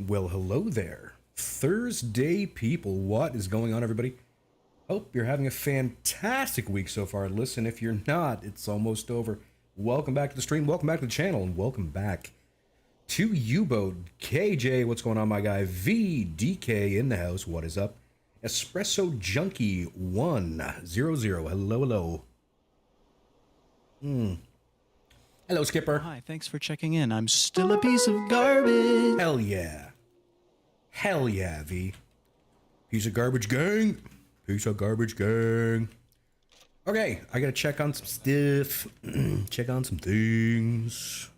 Well, hello there. Thursday people. What is going on, everybody? Hope you're having a fantastic week so far. Listen, if you're not, it's almost over. Welcome back to the stream, welcome back to the channel, and welcome back to U-Boat. KJ, what's going on, my guy? VDK in the house, what is up? Espresso Junkie 100, hello, hello. Hello, Skipper. Hi, thanks for checking in. I'm still a piece of garbage. Hell yeah. Hell yeah, V. Piece of garbage gang. Piece of garbage gang. Okay, I gotta check on some stuff. Check on some things.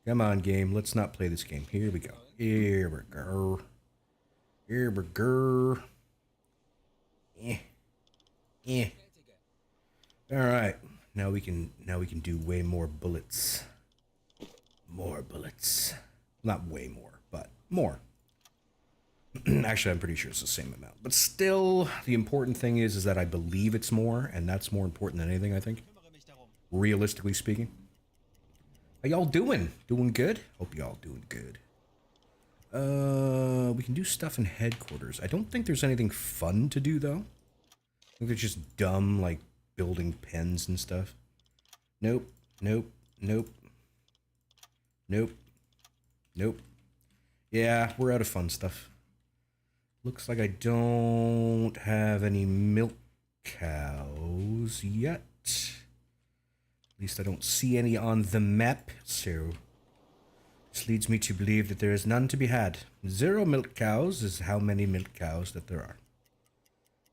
Come on, game. Let's not play this game. Here we go. Here we go. Here we go. Alright. Now we can do way more bullets. More bullets. Not way more, but more. Actually, I'm pretty sure it's the same amount. But still, the important thing is that I believe it's more, and that's more important than anything, I think. Realistically speaking. How y'all doing? Doing good? Hope y'all doing good. We can do stuff in headquarters. I don't think there's anything fun to do, though. I think it's just dumb, like, building pens and stuff. Nope. Nope. Nope. Nope. Nope. Yeah, we're out of fun stuff. Looks like I don't have any milk cows yet. At least I don't see any on the map, so this leads me to believe that there is none to be had. 0 milk cows is how many milk cows that there are.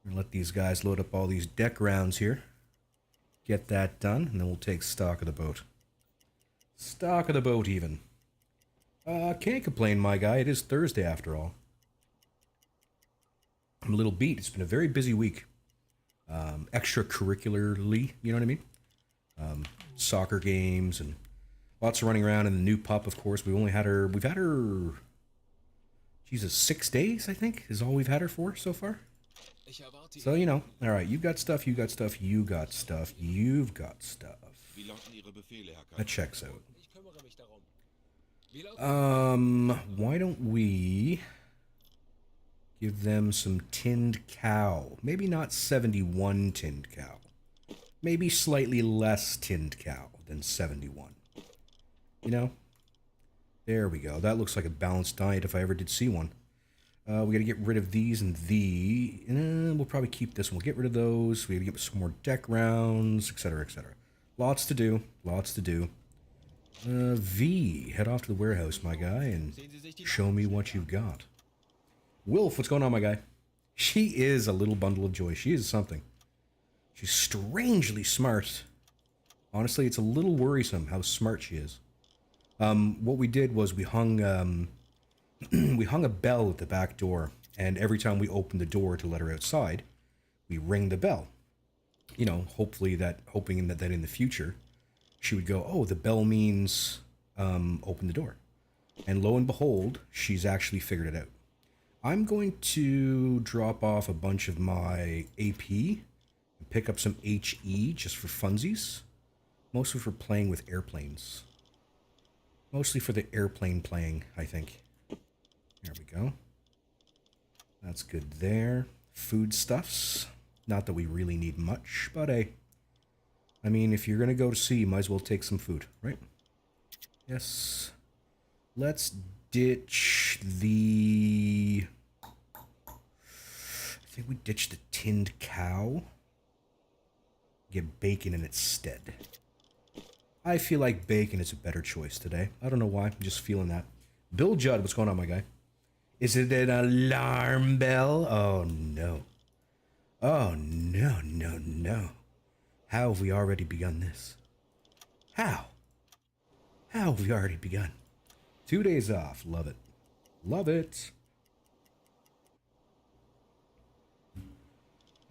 I'm gonna let these guys load up all these deck rounds here. Get that done, and then we'll take stock of the boat. Stock of the boat, even. Can't complain, my guy. It is Thursday, after all. I'm a little beat. It's been a very busy week. Extracurricularly, you know what I mean? Soccer games and lots of running around, and the new pup, of course. We've had her, Jesus, 6 days, I think, is all we've had her for so far. So, you know, all right, you've got stuff, you got stuff, you got stuff, you've got stuff. That checks out. Why don't we give them some tinned cow? Maybe not 71 tinned cow. Maybe slightly less tinned cow than 71. You know? There we go. That looks like a balanced diet if I ever did see one. We gotta get rid of these and we'll probably keep this one. We'll get rid of those. We gotta get some more deck rounds, etc., etc. Lots to do. Lots to do. V, head off to the warehouse, my guy, and show me what you've got. Wilf, what's going on, my guy? She is a little bundle of joy. She is something. She's strangely smart. Honestly, it's a little worrisome how smart she is. What we did was we hung we hung a bell at the back door, and every time we opened the door to let her outside, we ring the bell. You know, hoping that in the future, she would go, oh, the bell means open the door. And lo and behold, she's actually figured it out. I'm going to drop off a bunch of my AP and pick up some HE just for funsies. Mostly for playing with airplanes. Mostly for the airplane playing, I think. There we go. That's good there. Foodstuffs. Not that we really need much, but hey. I mean, if you're going to go to sea, you might as well take some food, right? Yes. Let's ditch the... I think we ditch the tinned cow. Get bacon in its stead. I feel like bacon is a better choice today. I don't know why. I'm just feeling that. Bill Judd, what's going on, my guy? Is it an alarm bell? Oh, no. Oh, no, no, no. How have we already begun this? How? How have we already begun? 2 days off. Love it. Love it.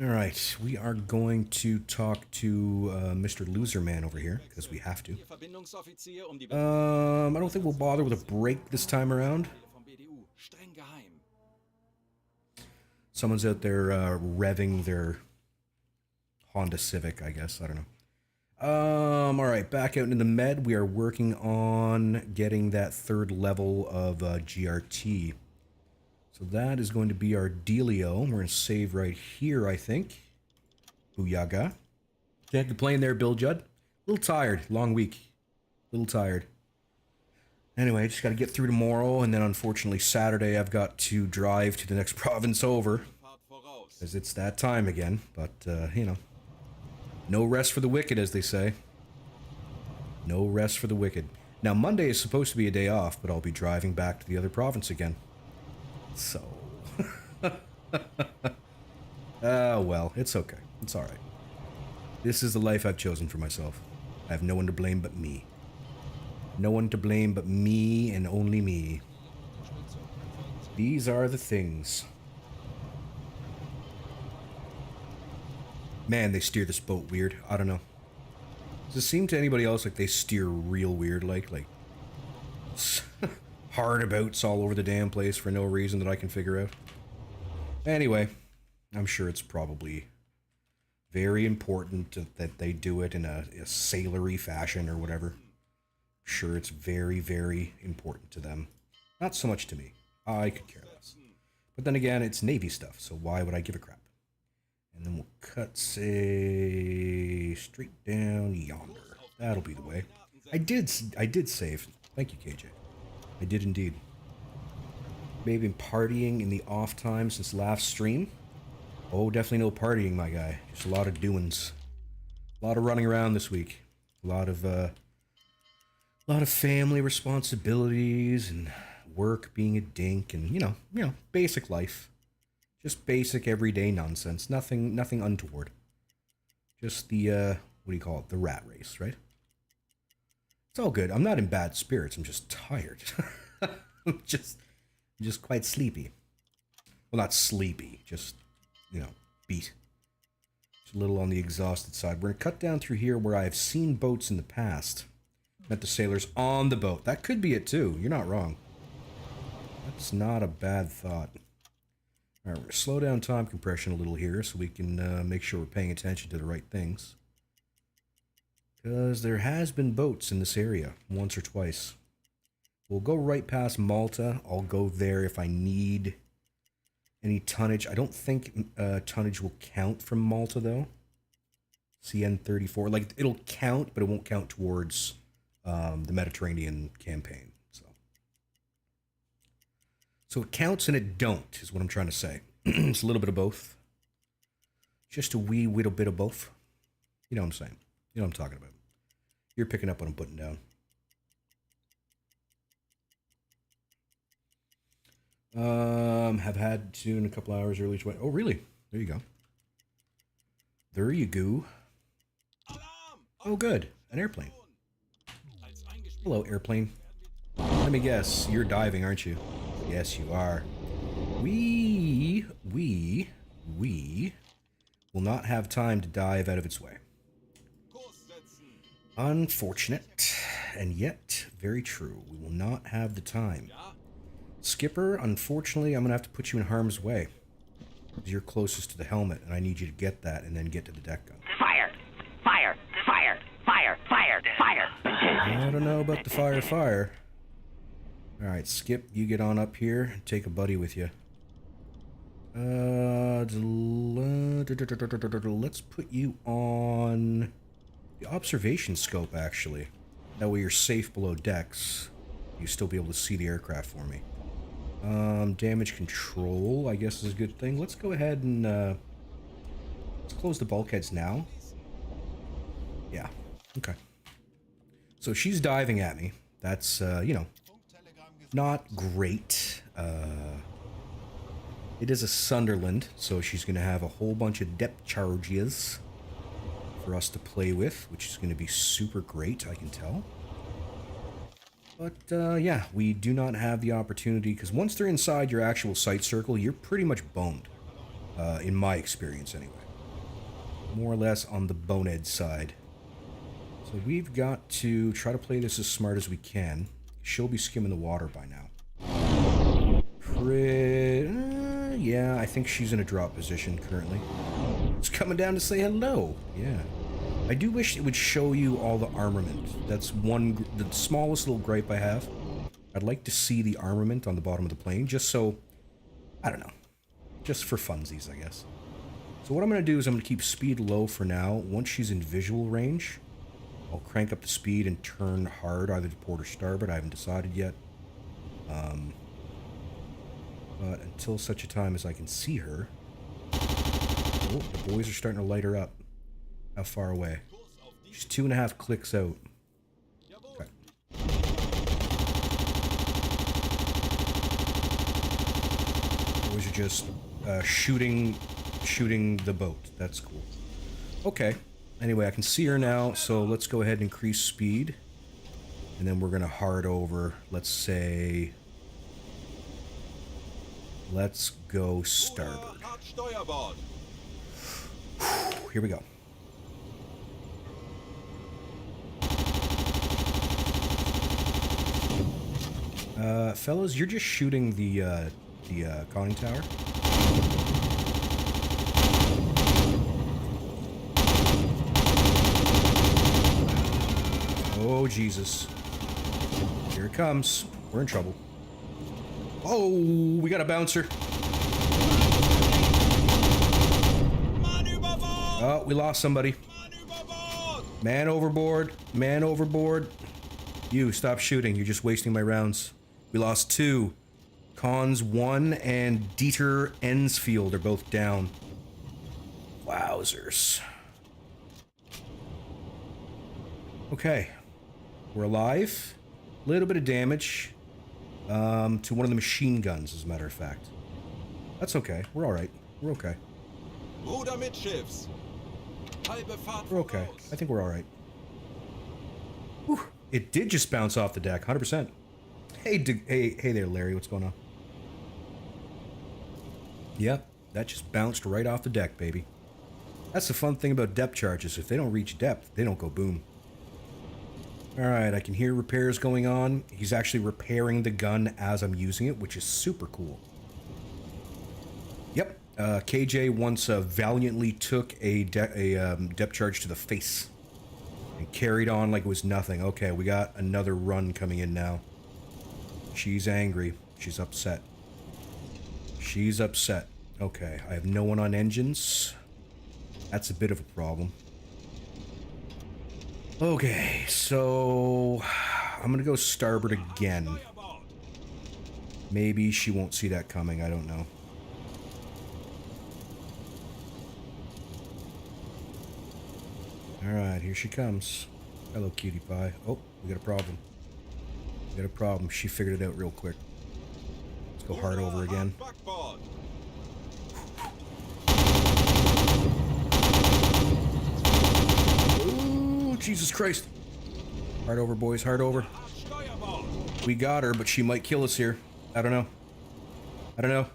All right. We are going to talk to Mr. Loserman over here, because we have to. I don't think we'll bother with a break this time around. Someone's out there revving their Honda Civic, I guess. I don't know. Alright, back out in the med. We are working on getting that third level of GRT. So that is going to be our dealio. We're going to save right here, I think. Booyaga. Can't complain there, Bill Judd. A little tired. Long week. A little tired. Anyway, just got to get through tomorrow, and then unfortunately Saturday I've got to drive to the next province over. Because it's that time again. But, you know. No rest for the wicked, as they say. No rest for the wicked. Now, Monday is supposed to be a day off, but I'll be driving back to the other province again. So... well, it's okay. It's alright. This is the life I've chosen for myself. I have no one to blame but me. No one to blame but me and only me. These are the things. Man, they steer this boat weird. I don't know. Does it seem to anybody else like they steer real weird? Like hardabouts all over the damn place for no reason that I can figure out? Anyway, I'm sure it's probably very important that they do it in a sailory fashion or whatever. I'm sure it's very, very important to them. Not so much to me. I could care less. But then again, it's Navy stuff, so why would I give a crap? And then we'll cut, say, straight down yonder. That'll be the way. I did save. Thank you, KJ. I did indeed. Maybe been partying in the off time since last stream. Oh, definitely no partying, my guy. Just a lot of doings. A lot of running around this week. A lot of family responsibilities and work being a dink and, you know, basic life. Just basic everyday nonsense. Nothing untoward. Just the, what do you call it? The rat race, right? It's all good. I'm not in bad spirits. I'm just tired. I'm just quite sleepy. Well, not sleepy. Just, you know, beat. Just a little on the exhausted side. We're going to cut down through here where I have seen boats in the past. Met the sailors on the boat. That could be it, too. You're not wrong. That's not a bad thought. Alright, we're going to slow down time compression a little here so we can make sure we're paying attention to the right things. Because there has been boats in this area, once or twice. We'll go right past Malta. I'll go there if I need any tonnage. I don't think tonnage will count from Malta, though. CN34. Like, it'll count, but it won't count towards the Mediterranean campaign. So it counts and it don't, is what I'm trying to say. It's a little bit of both. Just a wee little bit of both. You know what I'm saying. You know what I'm talking about. You're picking up what I'm putting down. Have had to in a couple hours early. Oh, really? There you go. There you go. Oh, good. An airplane. Hello, airplane. Let me guess. You're diving, aren't you? Yes, you are. We will not have time to dive out of its way. Unfortunate, and yet very true. We will not have the time. Skipper, unfortunately, I'm going to have to put you in harm's way. Because you're closest to the helmet, and I need you to get that and then get to the deck gun. Fire! Fire! Fire! Fire! Fire! Fire! I don't know about the fire. Alright, Skip, you get on up here and take a buddy with you. Let's put you on the observation scope, actually. That way you're safe below decks. You still be able to see the aircraft for me. Damage control, I guess, is a good thing. Let's go ahead and, let's close the bulkheads now. Yeah, okay. So she's diving at me. That's, you know, not great. It is a Sunderland, so she's going to have a whole bunch of depth charges for us to play with, which is going to be super great, I can tell. But, yeah, we do not have the opportunity, because once they're inside your actual sight circle, you're pretty much boned. In my experience, anyway. More or less on the bonehead side. So we've got to try to play this as smart as we can. She'll be skimming the water by now. Yeah, I think she's in a drop position currently. It's coming down to say hello. Yeah. I do wish it would show you all the armament. That's the smallest little gripe I have. I'd like to see the armament on the bottom of the plane, just so, I don't know, just for funsies, I guess. So what I'm going to do is I'm going to keep speed low for now. Once she's in visual range, I'll crank up the speed and turn hard, either to port or starboard. I haven't decided yet. But until such a time as I can see her... Oh, the boys are starting to light her up. How far away? She's 2.5 clicks out. Okay. Boys are just shooting the boat. That's cool. Okay. Anyway, I can see her now, so let's go ahead and increase speed. And then we're going to hard over, let's say... Let's go starboard. Here we go. Fellas, you're just shooting the conning tower. Oh, Jesus. Here it comes. We're in trouble. Oh, we got a bouncer. Oh, we lost somebody. Man overboard. Man overboard. You, stop shooting. You're just wasting my rounds. We lost 2. Cons 1 and Dieter Ensfield are both down. Wowzers. Okay. We're alive. A little bit of damage. To one of the machine guns, as a matter of fact. That's okay. We're alright. We're okay. We're okay. I think we're alright. It did just bounce off the deck, 100%. Hey there, Larry. What's going on? Yep, that just bounced right off the deck, baby. That's the fun thing about depth charges. If they don't reach depth, they don't go boom. Alright, I can hear repairs going on. He's actually repairing the gun as I'm using it, which is super cool. Yep, KJ once valiantly took a depth charge to the face. And carried on like it was nothing. Okay, we got another run coming in now. She's angry. She's upset. She's upset. Okay, I have no one on engines. That's a bit of a problem. Okay, so I'm gonna go starboard again. Maybe she won't see that coming, I don't know. Alright, here she comes. Hello, cutie pie. Oh, we got a problem. We got a problem. She figured it out real quick. Let's go hard over again. Jesus Christ. Hard over, boys. Hard over. We got her, but she might kill us here. I don't know. I don't know.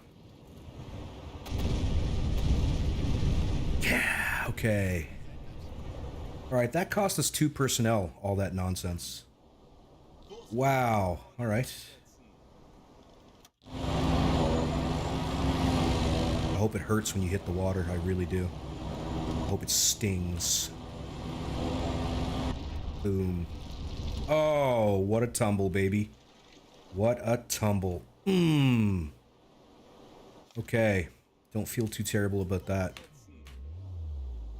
Yeah, okay. Alright, that cost us 2 personnel, all that nonsense. Wow. Alright. I hope it hurts when you hit the water. I really do. I hope it stings. Boom. Oh, what a tumble, baby. What a tumble. Okay. Don't feel too terrible about that.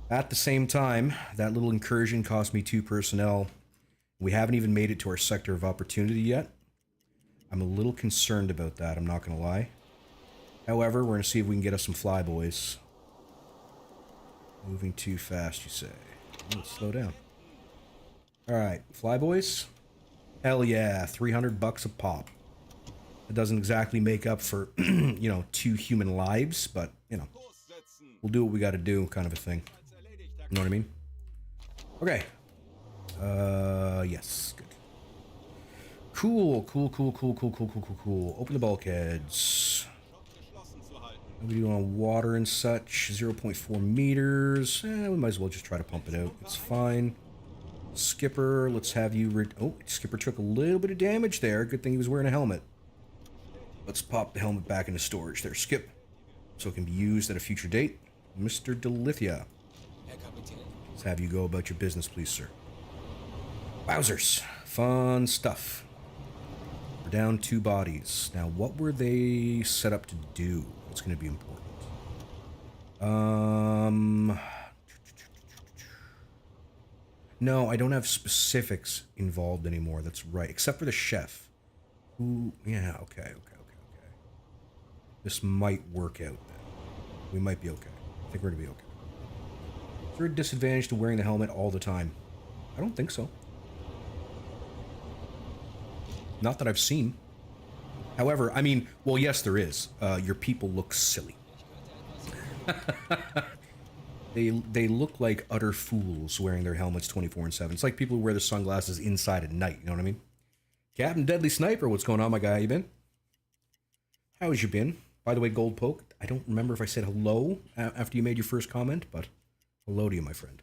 At the same time, that little incursion cost me 2 personnel. We haven't even made it to our sector of opportunity yet. I'm a little concerned about that, I'm not gonna lie. However, we're gonna see if we can get us some flyboys. Moving too fast, you say. Let's slow down. Alright, flyboys? Hell yeah, 300 bucks a pop. It doesn't exactly make up for, you know, 2 human lives, but, you know, we'll do what we gotta do, kind of a thing. You know what I mean? Okay. Yes, good. Cool. Open the bulkheads. What are we doing on water and such? 0.4 meters. We might as well just try to pump it out. It's fine. Skipper, let's have you... Oh, Skipper took a little bit of damage there. Good thing he was wearing a helmet. Let's pop the helmet back into storage there, Skip. So it can be used at a future date. Mr. Delithia. Let's have you go about your business, please, sir. Wowzers. Fun stuff. We're down 2 bodies. Now, what were they set up to do? What's going to be important? No, I don't have specifics involved anymore. That's right. Except for the chef. Who... Yeah, okay. This might work out then. We might be okay. I think we're going to be okay. Is there a disadvantage to wearing the helmet all the time? I don't think so. Not that I've seen. However, I mean, well, yes, there is. Your people look silly. They look like utter fools wearing their helmets 24/7. It's like people who wear their sunglasses inside at night. You know what I mean? Captain Deadly Sniper, what's going on, my guy? How you been? How's you been? By the way, Gold Poke, I don't remember if I said hello after you made your first comment, but hello to you, my friend.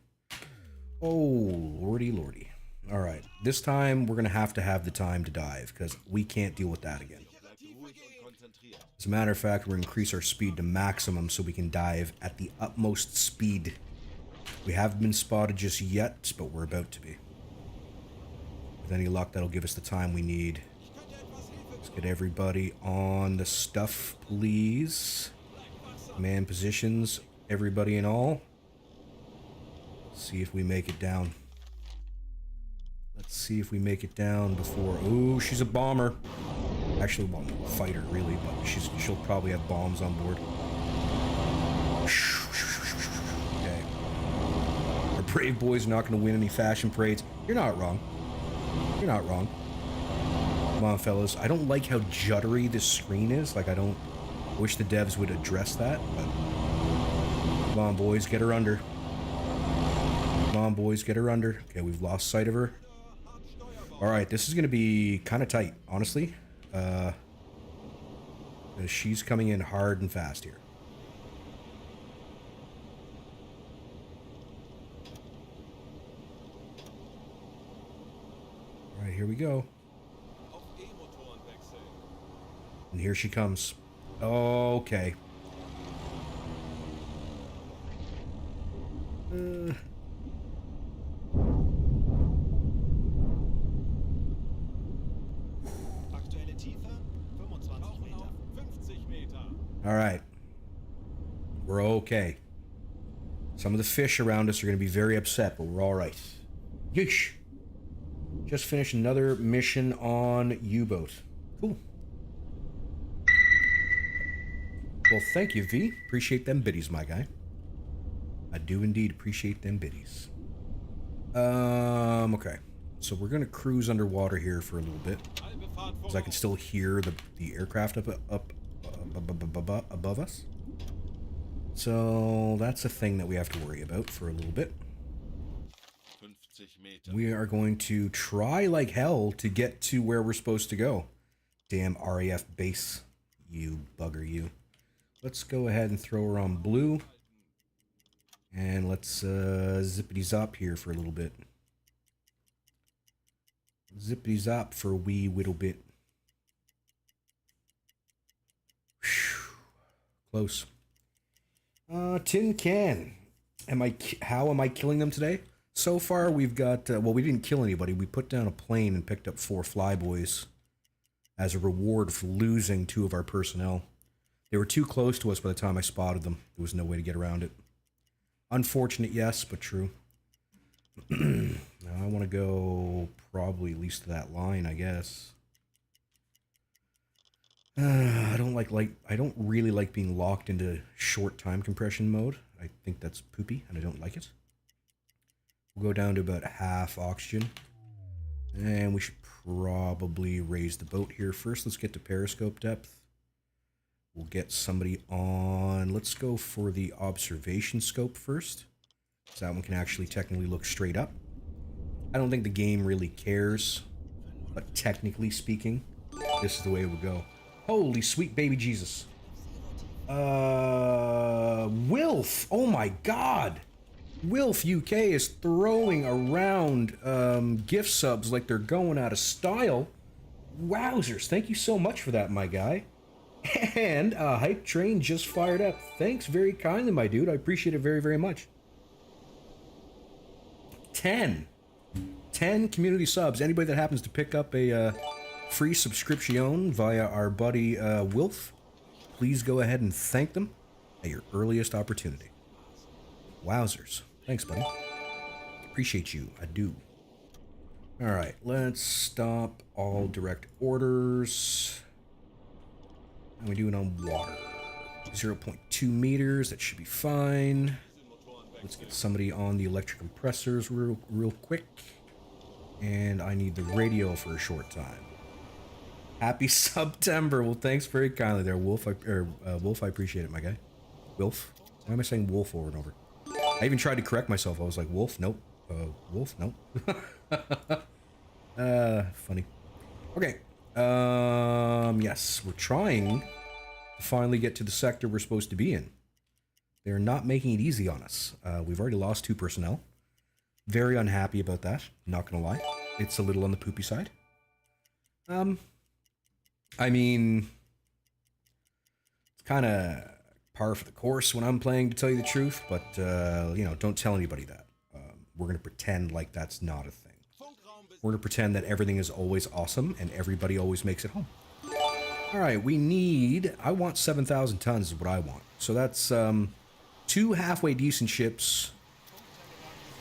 Oh, lordy, lordy. All right, this time we're going to have the time to dive, because we can't deal with that again. As a matter of fact, we're going to increase our speed to maximum so we can dive at the utmost speed. We haven't been spotted just yet, but we're about to be. With any luck, that'll give us the time we need. Let's get everybody on the stuff, please. Man positions, everybody and all. See if we make it down. Let's see if we make it down before... Ooh, she's a bomber. Actually, well, a fighter, really, but she'll probably have bombs on board. Okay. Our brave boys are not going to win any fashion parades. You're not wrong. You're not wrong. Come on, fellas. I don't like how juddery this screen is. Like, I wish the devs would address that, but... Come on, boys, get her under. Come on, boys, get her under. Okay, we've lost sight of her. Alright, this is going to be kind of tight, honestly. She's coming in hard and fast here. Alright, here we go. And here she comes. Okay. Alright. We're okay. Some of the fish around us are going to be very upset, but we're alright. Yeesh. Just finished another mission on U-boat. Cool. Well, thank you, V. Appreciate them biddies, my guy. I do indeed appreciate them biddies. Okay. So we're going to cruise underwater here for a little bit. Because I can still hear the aircraft up above us. So that's a thing that we have to worry about for a little bit. We are going to try like hell to get to where we're supposed to go. Damn RAF base. You bugger, you. Let's go ahead and throw her on blue. And let's zippity-zop here for a little bit. Zippity-zop for a wee whittle bit. Whew. Close. Tin can. How am I killing them today? So far we've got, well, we didn't kill anybody. We put down a plane and picked up 4 flyboys as a reward for losing 2 of our personnel. They were too close to us by the time I spotted them. There was no way to get around it. Unfortunate, yes, but true. Now I want to go probably at least to that line, I guess. I don't really like being locked into short time compression mode. I think that's poopy, and I don't like it. We'll go down to about half oxygen. And we should probably raise the boat here first. Let's get to periscope depth. We'll get somebody on... Let's go for the observation scope first. So that one can actually technically look straight up. I don't think the game really cares. But technically speaking, this is the way it would go. Holy sweet baby Jesus. Wilf! Oh my god! Wilf UK is throwing around gift subs like they're going out of style. Wowzers, thank you so much for that, my guy. And Hype Train just fired up. Thanks very kindly, my dude. I appreciate it very, very much. 10 community subs. Anybody that happens to pick up a free subscription via our buddy Wilf, please go ahead and thank them at your earliest opportunity. Wowzers. Thanks, buddy. Appreciate you. I do. Alright, let's stop all direct orders. How are we doing on water? 0.2 meters. That should be fine. Let's get somebody on the electric compressors real quick. And I need the radio for a short time. Happy September. Well, thanks very kindly there, Wolf. Wolf, I appreciate it, my guy. Wolf? Why am I saying Wolf over and over? I even tried to correct myself. I was like, Wolf? Nope. Wolf? Nope. Funny. Okay. Yes, we're trying to finally get to the sector we're supposed to be in. They're not making it easy on us. We've already lost 2 personnel. Very unhappy about that, not gonna lie. It's a little on the poopy side. I mean, it's kind of par for the course when I'm playing, to tell you the truth, but, you know, don't tell anybody that. We're gonna pretend like that's not a thing. We're gonna pretend that everything is always awesome and everybody always makes it home. Alright, I want 7,000 tons is what I want. So that's, 2 halfway decent ships,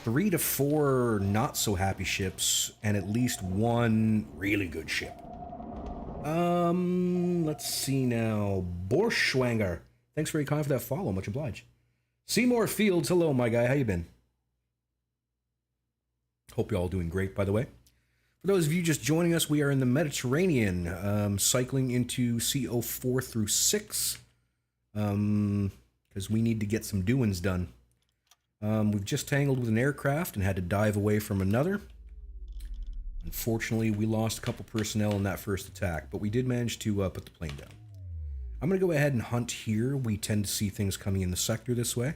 3 to 4 not so happy ships, and at least 1 really good ship. Let's see now. Borschwanger. Thanks very kind for that follow. Much obliged. Seymour Fields. Hello, my guy. How you been? Hope you're all doing great, by the way. For those of you just joining us, we are in the Mediterranean, cycling into CO4 through 6, because we need to get some doings done. We've just tangled with an aircraft and had to dive away from another. Unfortunately, we lost a couple personnel in that first attack, but we did manage to put the plane down. I'm going to go ahead and hunt here. We tend to see things coming in the sector this way.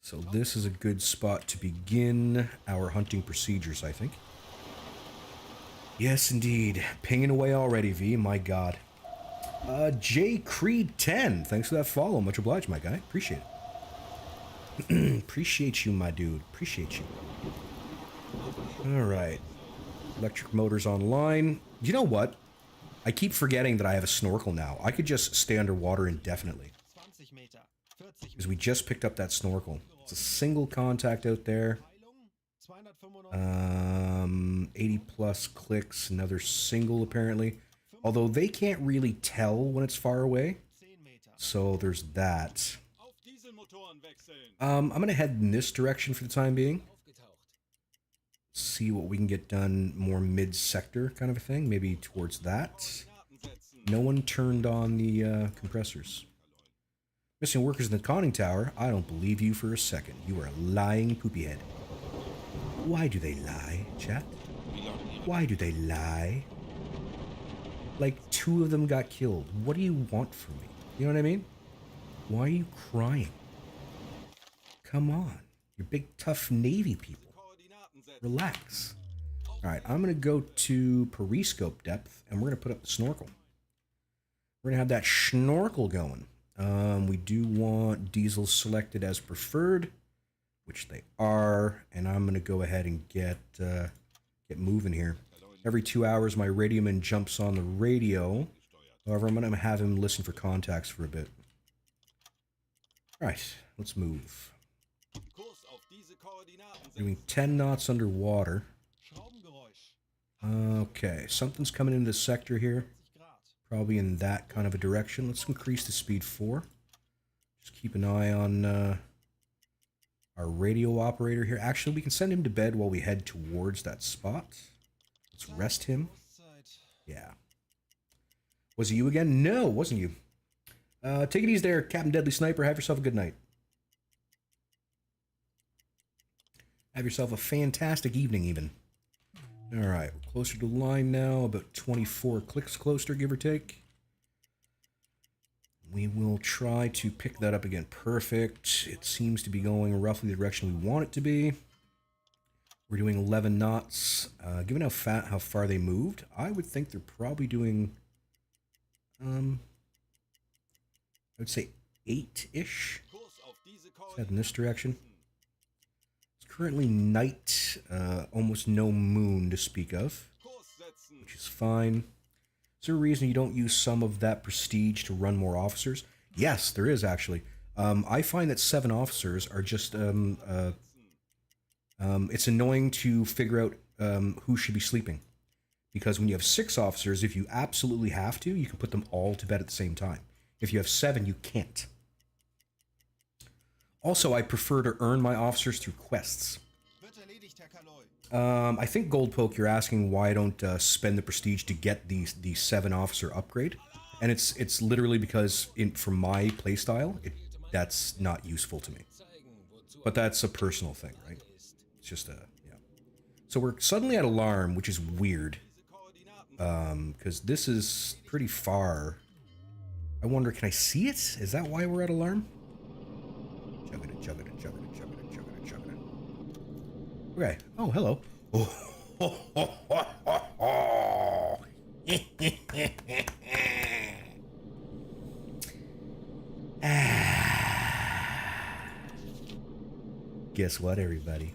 So this is a good spot to begin our hunting procedures, I think. Yes, indeed. Pinging away already, V. My God. J Creed 10. Thanks for that follow. Much obliged, my guy. Appreciate it. Appreciate you, my dude. Appreciate you. Alright. Electric motors online. You know what? I keep forgetting that I have a snorkel now. I could just stay underwater indefinitely. Because we just picked up that snorkel. It's a single contact out there. 80 plus clicks. Another single, apparently. Although they can't really tell when it's far away. So there's that. I'm going to head in this direction for the time being. See what we can get done more mid-sector kind of a thing. Maybe towards that. No one turned on the compressors. Missing workers in the conning tower? I don't believe you for a second. You are a lying poopy head. Why do they lie, chat? Why do they lie? Like, 2 of them got killed. What do you want from me? You know what I mean? Why are you crying? Come on. You're big, tough Navy people. Relax. Alright, I'm going to go to periscope depth, and we're going to put up the snorkel. We're going to have that snorkel going. We do want diesel selected as preferred, which they are, and I'm going to go ahead and get moving here. Every 2 hours, my radioman jumps on the radio. However, I'm going to have him listen for contacts for a bit. Alright, let's move. Doing 10 knots underwater. Okay, something's coming into the sector here. Probably in that kind of a direction. Let's increase the speed 4. Just keep an eye on our radio operator here. Actually, we can send him to bed while we head towards that spot. Let's rest him. Yeah. Was it you again? No, it wasn't you. Take it easy there, Captain Deadly Sniper. Have yourself a good night. Have yourself a fantastic evening, even. Alright, we're closer to the line now. About 24 clicks closer, give or take. We will try to pick that up again. Perfect. It seems to be going roughly the direction we want it to be. We're doing 11 knots. Given how far they moved, I would think they're probably doing, I would say 8-ish. Let's head in this direction. Let's currently night, almost no moon to speak of, which is fine. Is there a reason you don't use some of that prestige to run more officers? Yes, there is actually. I find that 7 officers are just it's annoying to figure out who should be sleeping. Because when you have 6 officers, if you absolutely have to, you can put them all to bed at the same time. If you have 7, you can't. Also, I prefer to earn my officers through quests. I think Goldpoke, you're asking why I don't spend the prestige to get the 7 officer upgrade, and it's literally because for my playstyle, that's not useful to me. But that's a personal thing, right? It's just yeah. So we're suddenly at alarm, which is weird, because this is pretty far. I wonder, can I see it? Is that why we're at alarm? Chug it, chug it, chug it, chug it, chug it, chug it. Okay. Oh, hello. Guess what, everybody?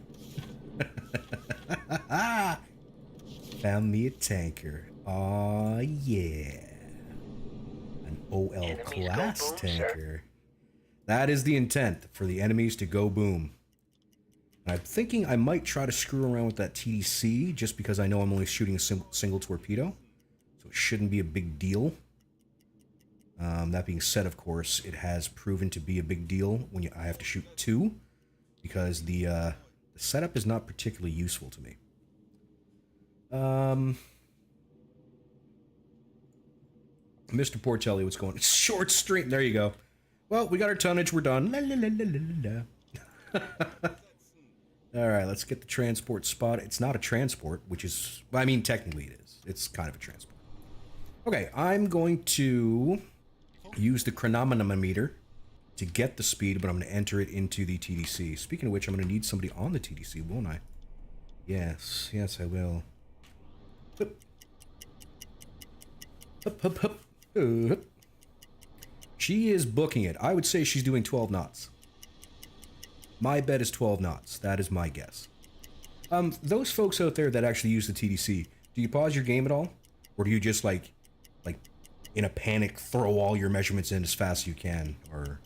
Found me a tanker. Aw, yeah. An OL class tanker. That is the intent, for the enemies to go boom. And I'm thinking I might try to screw around with that TDC, just because I know I'm only shooting a single torpedo. So it shouldn't be a big deal. That being said, of course, it has proven to be a big deal when I have to shoot 2. Because the setup is not particularly useful to me. Mr. Portelli, what's going on? Short stream. There you go. Well, we got our tonnage. We're done. La, la, la, la, la, la. All right, let's get the transport spot. It's not a transport, which is... Well, I mean, technically it is. It's kind of a transport. Okay, I'm going to use the chronometer to get the speed, but I'm going to enter it into the TDC. Speaking of which, I'm going to need somebody on the TDC, won't I? Yes, yes, I will. Hup. Hup, hup, hup. Hup. She is booking it. I would say she's doing 12 knots. My bet is 12 knots. That is my guess. Those folks out there that actually use the TDC, do you pause your game at all? Or do you just, like, in a panic, throw all your measurements in as fast as you can? Or...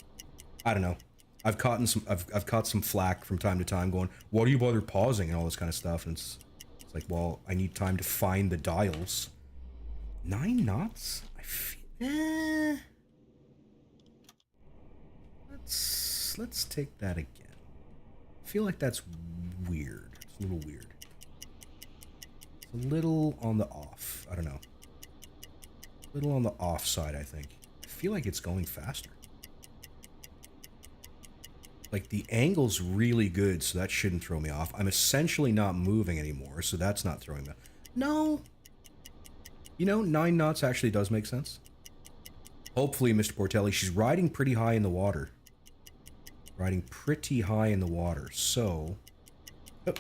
I don't know. I've caught some flack from time to time going, why do you bother pausing and all this kind of stuff? And it's like, well, I need time to find the dials. 9 knots? I feel... Let's take that again. I feel like that's weird. It's a little weird. It's a little on the off. I don't know. A little on the off side, I think. I feel like it's going faster. Like, the angle's really good, so that shouldn't throw me off. I'm essentially not moving anymore, so that's not throwing me off. No. You know, 9 knots actually does make sense. Hopefully, Mr. Portelli, she's riding pretty high in the water. Riding pretty high in the water, so... Oh.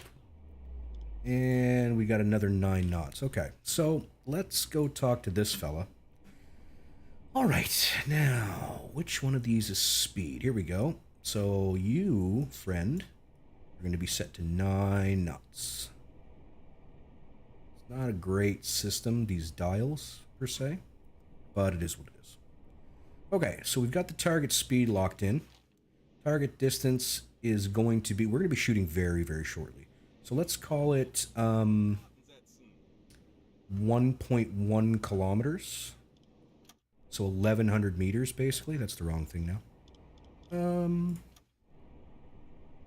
And we got another 9 knots. Okay, so let's go talk to this fella. Alright, now, which one of these is speed? Here we go. So you, friend, are going to be set to 9 knots. It's not a great system, these dials, per se, but it is what it is. Okay, so we've got the target speed locked in. Target distance is going to be... We're going to be shooting very, very shortly. So let's call it 1.1 kilometers. So 1,100 meters, basically. That's the wrong thing now.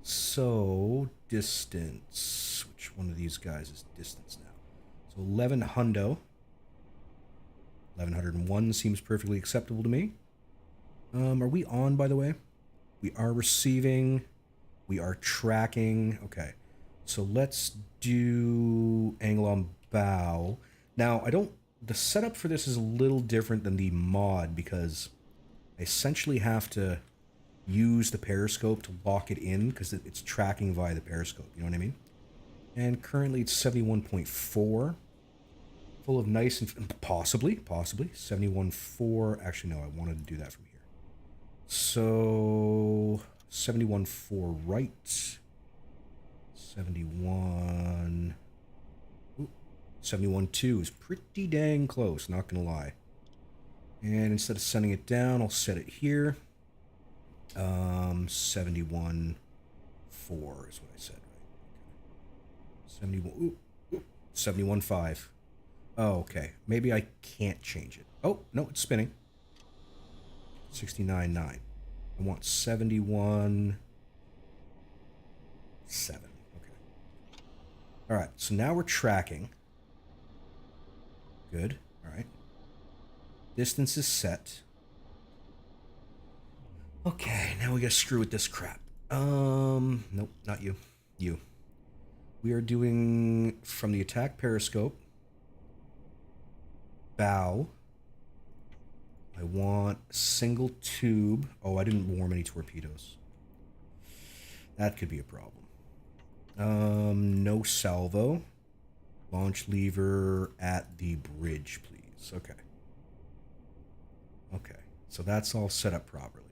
So distance. Which one of these guys is distance now? So 11 hundo. 1101 seems perfectly acceptable to me. Are we on, by the way? We are receiving. We are tracking. Okay. So let's do angle on bow. Now, the setup for this is a little different than the mod because I essentially have to use the periscope to lock it in because it's tracking via the periscope. You know what I mean? And currently it's 71.4. Full of nice and possibly 71.4. Actually, no, I wanted to do that from here. So 71.4 right. 71. Ooh, 71.2 is pretty dang close, not gonna lie. And instead of sending it down, I'll set it here. 71.4 is what I said, right? 71. Ooh, 71.5. Oh, okay. Maybe I can't change it. Oh, no, it's spinning. 69.9. I want 71.7. Okay. All right, so now we're tracking. Good. All right. Distance is set. Okay, now we gotta screw with this crap. Nope, not you. You. We are doing from the attack periscope. Bow. I want a single tube. Oh, I didn't warm any torpedoes. That could be a problem. No salvo. Launch lever at the bridge, please. Okay. Okay, so that's all set up properly.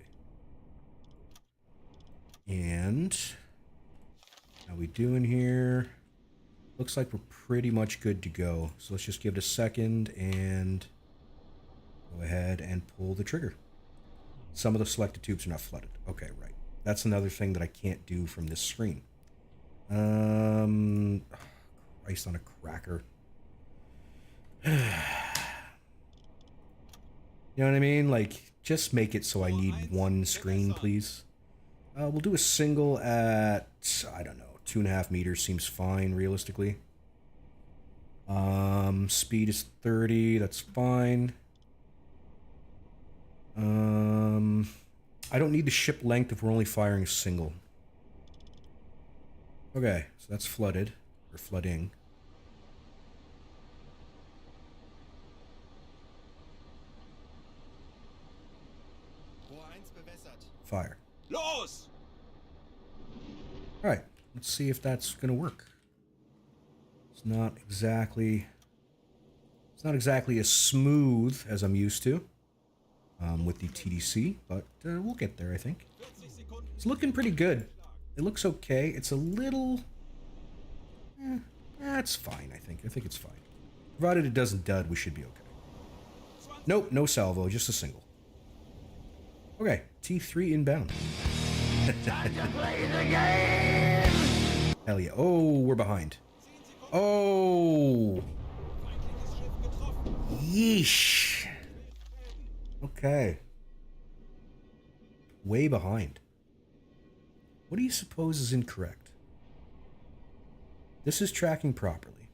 And how we doing here? Looks like we're pretty much good to go. So let's just give it a second and go ahead and pull the trigger. Some of the selected tubes are not flooded. Okay, right. That's another thing that I can't do from this screen. Christ on a cracker. You know what I mean? Like, just make it so I need one screen, please. We'll do a single at, I don't know, 2.5 meters seems fine, realistically. Speed is 30, that's fine. I don't need the ship length if we're only firing a single. Okay, so that's flooded, or flooding. Fire. Los! Alright, let's see if that's gonna work. It's not exactly as smooth as I'm used to with the TDC, but we'll get there, I think. It's looking pretty good. It looks okay. It's a little... that's fine, I think. I think it's fine. Provided it doesn't dud, we should be okay. Nope, no salvo, just a single. Okay, T3 inbound. Hell yeah. Oh, we're behind. Oh! Yeesh. Okay. Way behind. What do you suppose is incorrect? This is tracking properly.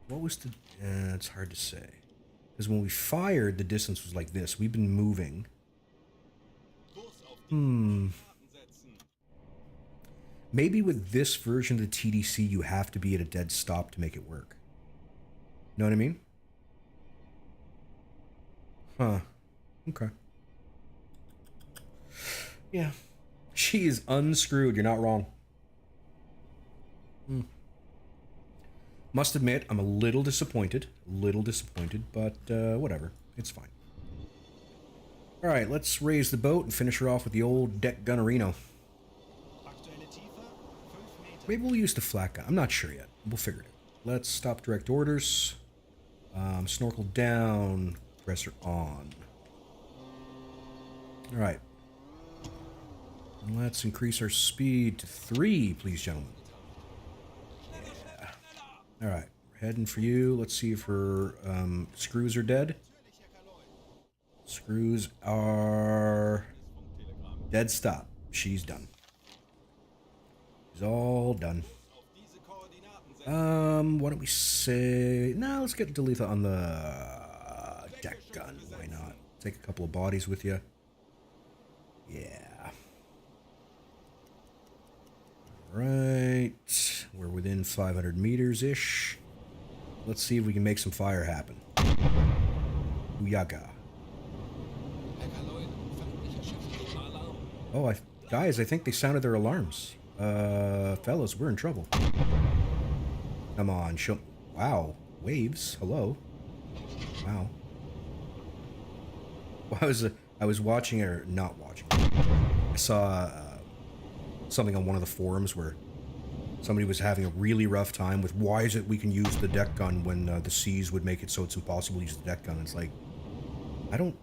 What was the... it's hard to say. Because when we fired, the distance was like this. We've been moving. Maybe with this version of the TDC, you have to be at a dead stop to make it work. Know what I mean? Huh. Okay. Yeah. She is unscrewed. You're not wrong. Must admit, I'm a little disappointed. But whatever. It's fine. Alright, let's raise the boat and finish her off with the old deck gunnerino. Maybe we'll use the flat gun. I'm not sure yet. We'll figure it out. Let's stop direct orders. Snorkel down. Compressor on. Alright. And let's increase our speed to 3, please, gentlemen. Yeah. Alright. We're heading for you. Let's see if her screws are dead. Screws are dead stop. She's done. She's all done. Why don't we say... No, let's get Delitha on the deck gun. Why not? Take a couple of bodies with you. Yeah. Alright. We're within 500 meters-ish. Let's see if we can make some fire happen. Uyaga. Oh, guys, I think they sounded their alarms. Fellas, we're in trouble. Come on, show... Wow. Waves. Hello. Wow. Well, I was watching, or not watching. I saw something on one of the forums where Somebody was having a really rough time with why is it we can use the deck gun when the seas would make it so it's impossible to use the deck gun. It's like, I don't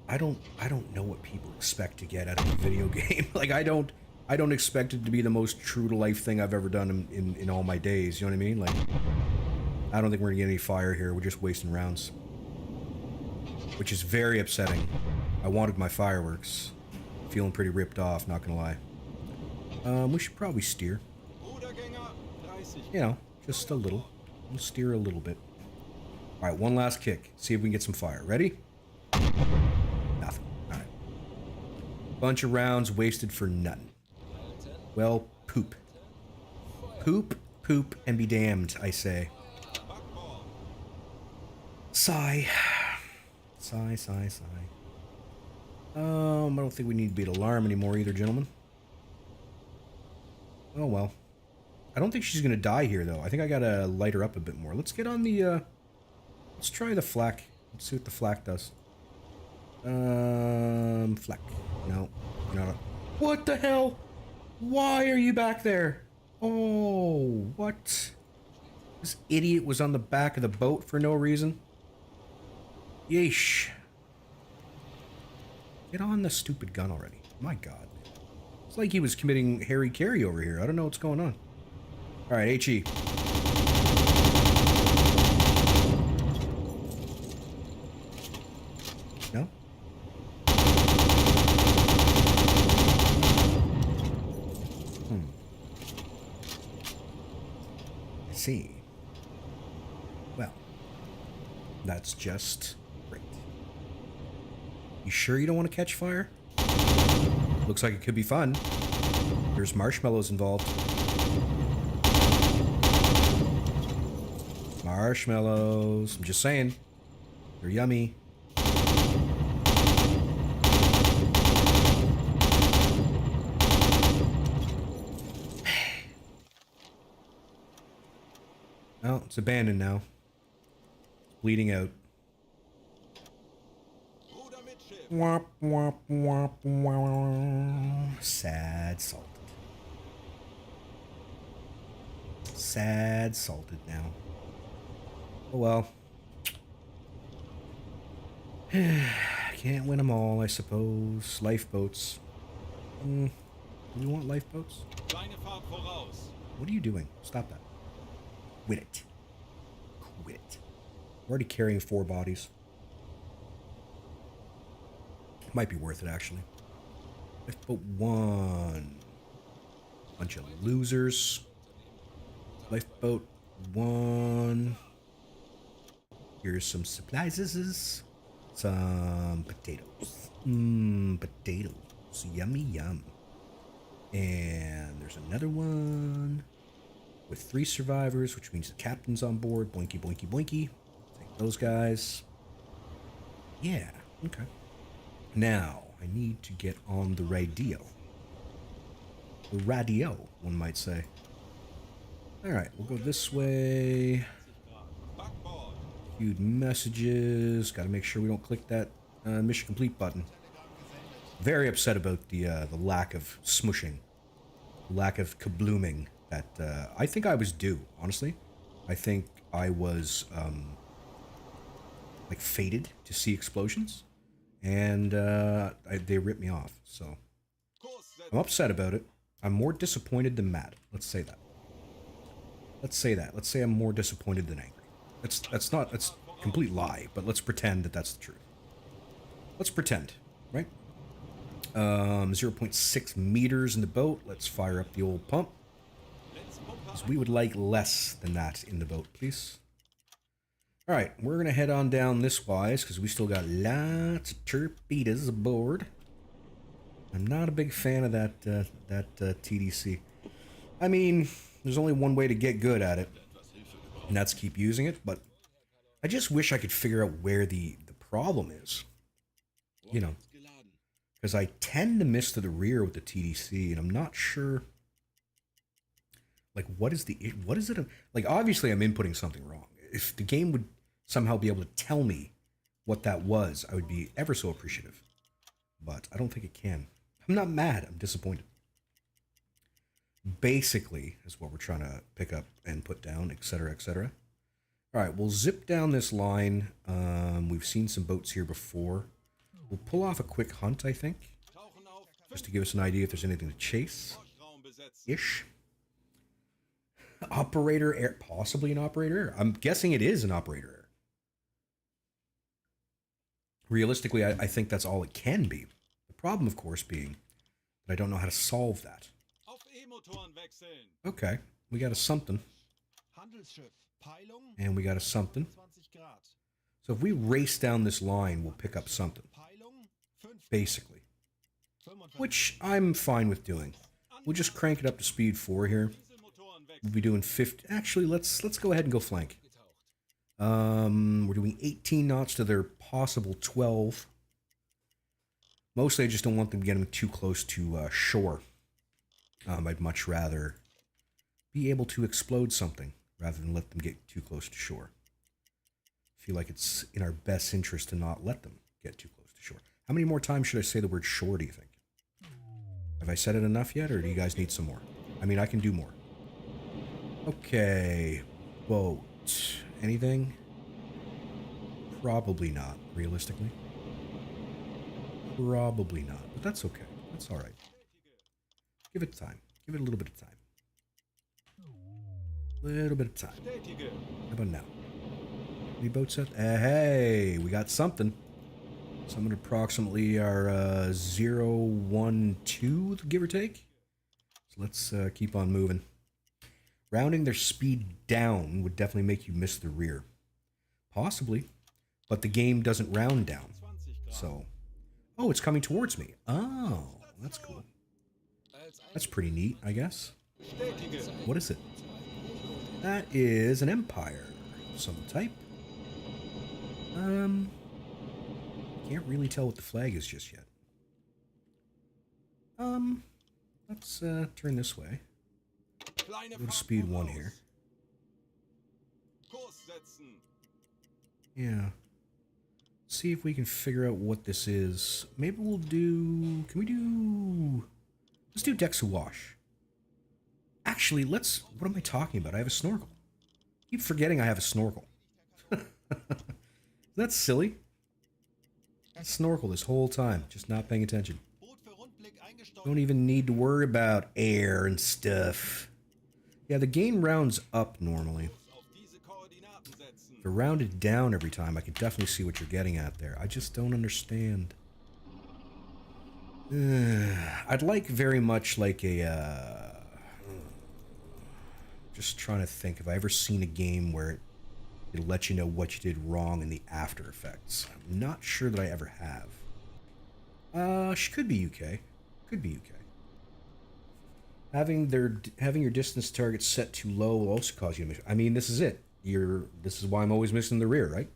know what people expect to get out of a video game. Like I don't expect it to be the most true to life thing I've ever done in all my days. You know what I mean? Like, I don't think we're gonna get any fire here. We're just wasting rounds, which is very upsetting. I wanted my fireworks. Feeling pretty ripped off, not gonna lie. We should probably steer. You know, just a little. We'll steer a little bit. Alright, one last kick. See if we can get some fire. Ready? Nothing. Alright. Bunch of rounds wasted for nothing. Well, poop. Poop, poop, and be damned, I say. Sigh. Sigh, sigh, sigh. I don't think we need to be at alarm anymore either, gentlemen. Oh well. I don't think she's gonna die here though. I think I gotta light her up a bit more. Let's get on the let's try the flak. Let's see what the flak does. Flak. No. No. What the hell? Why are you back there? Oh, what? This idiot was on the back of the boat for no reason. Yeesh. Get on the stupid gun already. My god. It's like he was committing Harry Carey over here. I don't know what's going on. Alright, HE. No? I see. Well, that's just great. You sure you don't want to catch fire? Looks like it could be fun. There's marshmallows involved. Marshmallows. I'm just saying. They're yummy. Well, it's abandoned now. It's bleeding out. Womp, womp, womp, womp. Sad salted. Sad salted now. Oh well. Can't win them all, I suppose. Lifeboats. Do you want lifeboats? What are you doing? Stop that. Quit it. Quit it. I'm already carrying 4 bodies. Might be worth it, actually. Lifeboat 1. Bunch of losers. Lifeboat 1. Here's some supplies. Some potatoes. Potatoes. Yummy yum. And there's another one with 3 survivors, which means the captain's on board. Boinky, boinky, boinky. Take those guys. Yeah, okay. Now, I need to get on the radio. The radio, one might say. Alright, we'll go this way. Queued messages. Gotta make sure we don't click that mission complete button. Very upset about the lack of smushing. Lack of kablooming that I think I was due, honestly. I think I was like fated to see explosions. And they ripped me off, so I'm upset about it. I'm more disappointed than mad. Let's say that. Let's say that. Let's say I'm more disappointed than angry. That's a complete lie, but let's pretend that that's the truth. Let's pretend, right? 0.6 meters in the boat. Let's fire up the old pump. Because we would like less than that in the boat, please. Alright, we're going to head on down this wise, because we still got lots of torpedoes aboard. I'm not a big fan of that TDC. I mean, there's only one way to get good at it, and that's keep using it, but I just wish I could figure out where the problem is. You know, because I tend to miss to the rear with the TDC, and I'm not sure, like, what is it, like, obviously I'm inputting something wrong. If the game would somehow be able to tell me what that was, I would be ever so appreciative. But I don't think it can. I'm not mad, I'm disappointed. basically is what we're trying to pick up and put down, etc., etc. All right, we'll zip down this line. We've seen some boats here before. We'll pull off a quick hunt, I think, just to give us an idea if there's anything to chase. Ish. Operator air, possibly an operator air. I'm guessing it is an operator air. Realistically, I think that's all it can be. The problem, of course, being that I don't know how to solve that. Okay, we got a something. And we got a something. So if we race down this line, we'll pick up something. Basically. Which I'm fine with doing. We'll just crank it up to speed 4 here. We'll be doing 50. Actually, let's go ahead and go flank. We're doing 18 knots to their possible 12. Mostly I just don't want them getting too close to shore. I'd much rather be able to explode something rather than let them get too close to shore. I feel like it's in our best interest to not let them get too close to shore. How many more times should I say the word shore, do you think? Have I said it enough yet, or do you guys need some more? I mean, I can do more. Okay. Boat. Anything? Probably not, realistically. Probably not, but that's okay. That's alright. Give it time. Give it a little bit of time. Little bit of time. How about now? Any boats out? Hey, we got something. Something approximately our 012, give or take. So let's keep on moving. Rounding their speed down would definitely make you miss the rear. Possibly. But the game doesn't round down. So. Oh, it's coming towards me. Oh, that's cool. That's pretty neat, I guess. What is it? That is an empire of some type. Can't really tell what the flag is just yet. Let's turn this way. Go to speed 1 here. Yeah. See if we can figure out what this is. Maybe we'll do... Can we do... Let's do decks awash. Actually, let's... What am I talking about? I have a snorkel. I keep forgetting I have a snorkel. That's silly. I snorkel this whole time, just not paying attention. Don't even need to worry about air and stuff. Yeah, the game rounds up normally. If it rounded down every time, I can definitely see what you're getting at there. I just don't understand. I'd like very much like a... just trying to think. Have I ever seen a game where it'll let you know what you did wrong in the after effects? I'm not sure that I ever have. She could be UK. Could be UK. Having your distance target set too low will also cause you to miss. I mean, this is it. This is why I'm always missing the rear, right?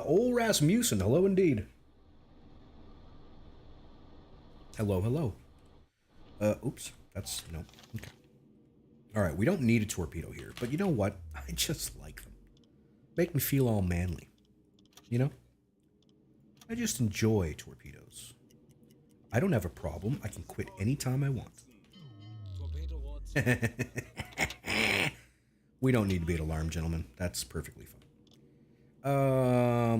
Old Rasmussen, hello indeed. Hello, hello. Oops, that's, no, okay. Alright, we don't need a torpedo here, but you know what? I just like them. Make me feel all manly. You know? I just enjoy torpedoes. I don't have a problem. I can quit anytime I want. We don't need to be at alarm, gentlemen. That's perfectly fine.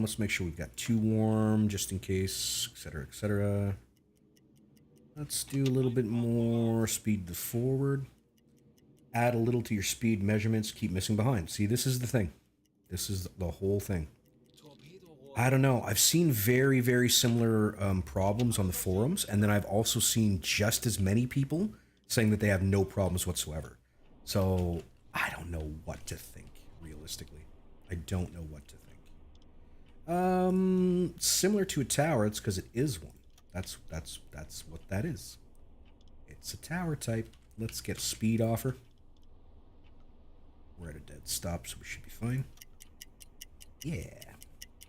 Let's make sure we've got 2 warm, just in case, etc., etc. Let's do a little bit more speed to forward. Add a little to your speed measurements. Keep missing behind. See, this is the thing. This is the whole thing. I don't know. I've seen very, very similar problems on the forums, and then I've also seen just as many people saying that they have no problems whatsoever. So I don't know what to think, realistically. I don't know what to think. Similar to a tower, it's because it is one. That's what that is. It's a tower type. Let's get a speed offer. We're at a dead stop, so we should be fine. Yeah.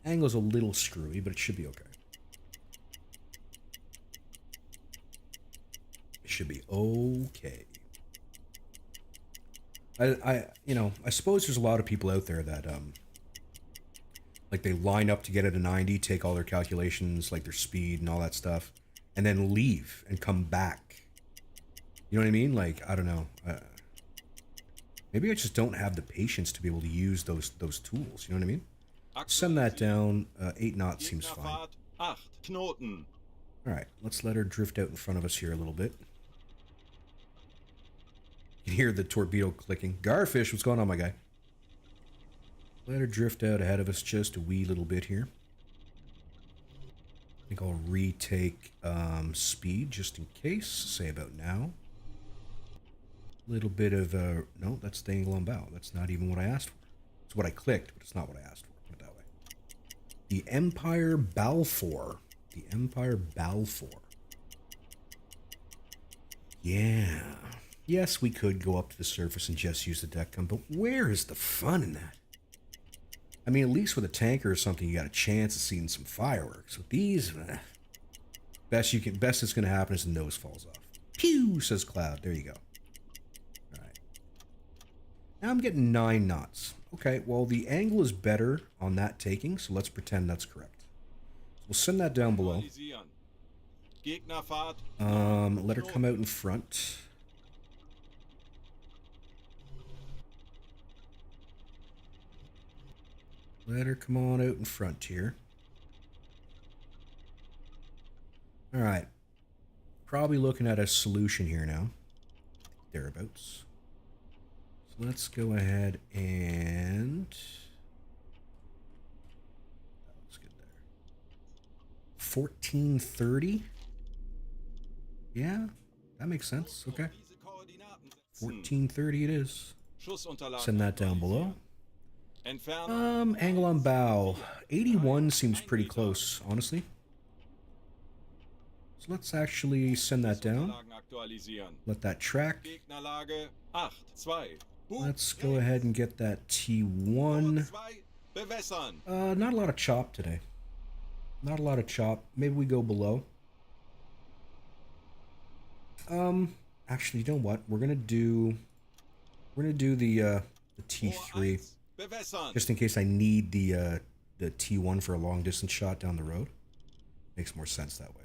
Angle's a little screwy, but it should be okay. It should be okay. I suppose there's a lot of people out there that, like they line up to get at a 90, take all their calculations, like their speed and all that stuff, and then leave and come back You know what I mean? Like, I don't know. Maybe I just don't have the patience to be able to use those tools. You know what I mean? Send that down. 8 knots seems fine. Gegnerfahrt 8 Knoten. All right, let's let her drift out in front of us here a little bit. You can hear the torpedo clicking. Garfish, what's going on, my guy? Let her drift out ahead of us just a wee little bit here. I think I'll retake speed just in case. Say about now. Little bit of no, that's the angle on bow. That's not even what I asked for. It's what I clicked, but it's not what I asked for. Put it that way. The Empire Balfour. The Empire Balfour. Yeah. Yes, we could go up to the surface and just use the deck gun, but where is the fun in that? I mean, at least with a tanker or something, you got a chance of seeing some fireworks. With these, best that's going to happen is the nose falls off. Pew, says Cloud. There you go. All right. Now I'm getting 9 knots. Okay, well, the angle is better on that taking, so let's pretend that's correct. We'll send that down below. Gegnerfahrt. Let her come out in front. Let her come on out in front here. All right. Probably looking at a solution here now. Thereabouts. So let's go ahead and... That looks good there. 1430? Yeah, that makes sense. Okay. 1430 it is. Send that down below. Angle on bow. 81 seems pretty close, honestly. So let's actually send that down. Let that track. Let's go ahead and get that T1. Not a lot of chop today. Not a lot of chop. Maybe we go below. Actually, you know what? We're gonna do the T3. Just in case I need the T1 for a long distance shot down the road. Makes more sense that way.